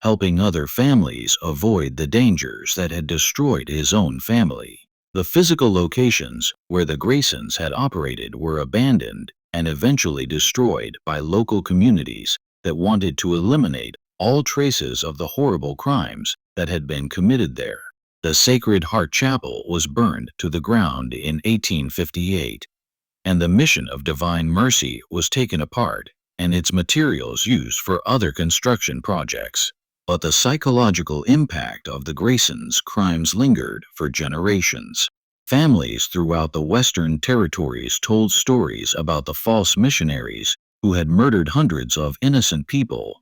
helping other families avoid the dangers that had destroyed his own family. The physical locations where the Graysons had operated were abandoned and eventually destroyed by local communities that wanted to eliminate all traces of the horrible crimes that had been committed there. The Sacred Heart Chapel was burned to the ground in 1858, and the Mission of Divine Mercy was taken apart and its materials used for other construction projects. But the psychological impact of the Graysons' crimes lingered for generations. Families throughout the Western Territories told stories about the false missionaries who had murdered hundreds of innocent people,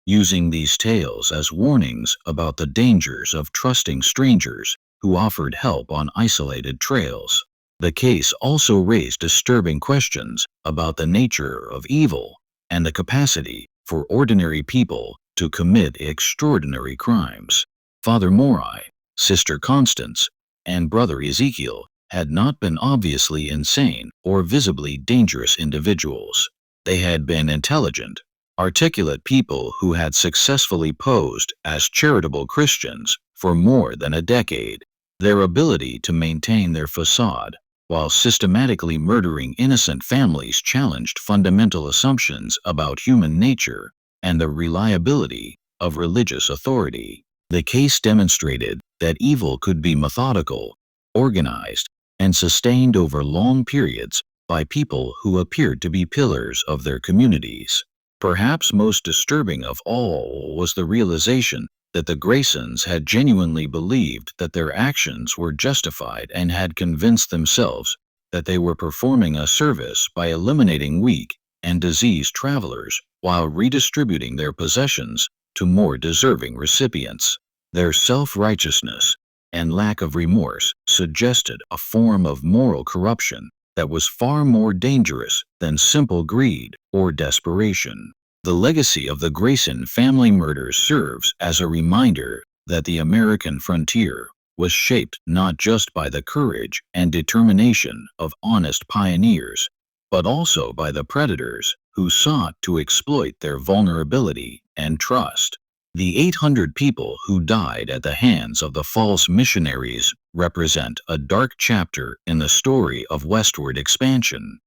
using these tales as warnings about the dangers of trusting strangers who offered help on isolated trails. The case also raised disturbing questions about the nature of evil and the capacity for ordinary people to commit extraordinary crimes. Father Morai, Sister Constance, and Brother Ezekiel had not been obviously insane or visibly dangerous individuals. They had been intelligent, articulate people who had successfully posed as charitable Christians for more than a decade. Their ability to maintain their facade while systematically murdering innocent families challenged fundamental assumptions about human nature and the reliability of religious authority. The case demonstrated that evil could be methodical, organized, and sustained over long periods by people who appeared to be pillars of their communities. Perhaps most disturbing of all was the realization that the Graysons had genuinely believed that their actions were justified and had convinced themselves that they were performing a service by eliminating weak and diseased travelers while redistributing their possessions to more deserving recipients. Their self-righteousness and lack of remorse suggested a form of moral corruption that was far more dangerous than simple greed or desperation. The legacy of the Grayson family murders serves as a reminder that the American frontier was shaped not just by the courage and determination of honest pioneers, but also by the predators who sought to exploit their vulnerability and trust. The 800 people who died at the hands of the false missionaries represent a dark chapter in the story of westward expansion,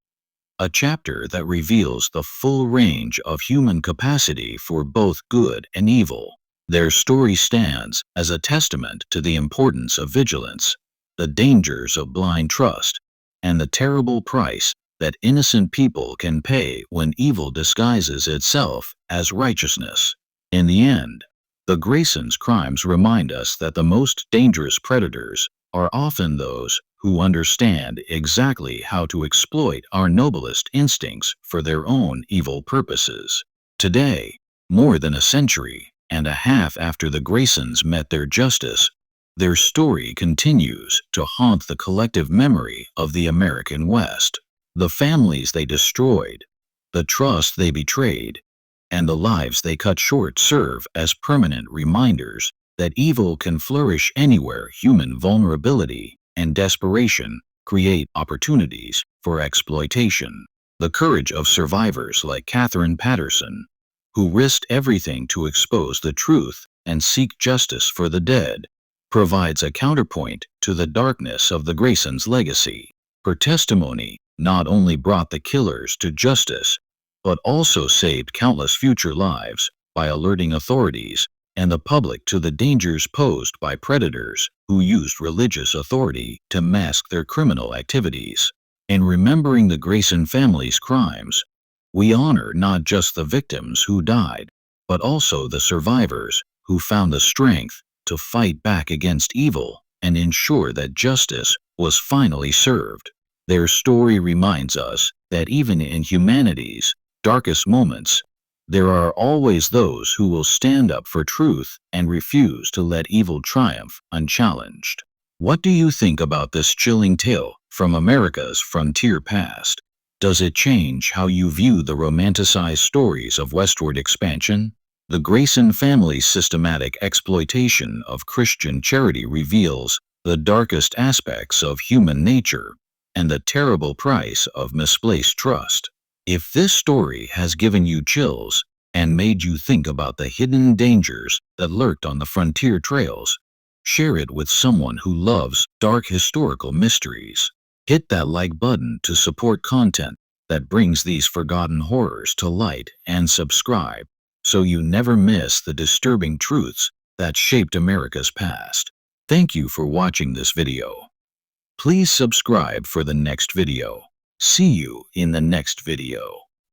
a chapter that reveals the full range of human capacity for both good and evil. Their story stands as a testament to the importance of vigilance, the dangers of blind trust, and the terrible price that innocent people can pay when evil disguises itself as righteousness. In the end, the Graysons' crimes remind us that the most dangerous predators are often those who understand exactly how to exploit our noblest instincts for their own evil purposes. Today, more than a century and a half after the Graysons met their justice, their story continues to haunt the collective memory of the American West. The families they destroyed, the trust they betrayed, and the lives they cut short serve as permanent reminders that evil can flourish anywhere human vulnerability and desperation create opportunities for exploitation. The courage of survivors like Catherine Patterson, who risked everything to expose the truth and seek justice for the dead, provides a counterpoint to the darkness of the Graysons' legacy. Her testimony not only brought the killers to justice, but also saved countless future lives by alerting authorities and the public to the dangers posed by predators who used religious authority to mask their criminal activities. In remembering the Grayson family's crimes, we honor not just the victims who died, but also the survivors who found the strength to fight back against evil and ensure that justice was finally served. Their story reminds us that even in humanity's darkest moments, there are always those who will stand up for truth and refuse to let evil triumph unchallenged. What do you think about this chilling tale from America's frontier past? Does it change how you view the romanticized stories of westward expansion? The Grayson family's systematic exploitation of Christian charity reveals the darkest aspects of human nature and the terrible price of misplaced trust. If this story has given you chills and made you think about the hidden dangers that lurked on the frontier trails, share it with someone who loves dark historical mysteries. Hit that like button to support content that brings these forgotten horrors to light, and subscribe so you never miss the disturbing truths that shaped America's past. Thank you for watching this video. Please subscribe for the next video. See you in the next video.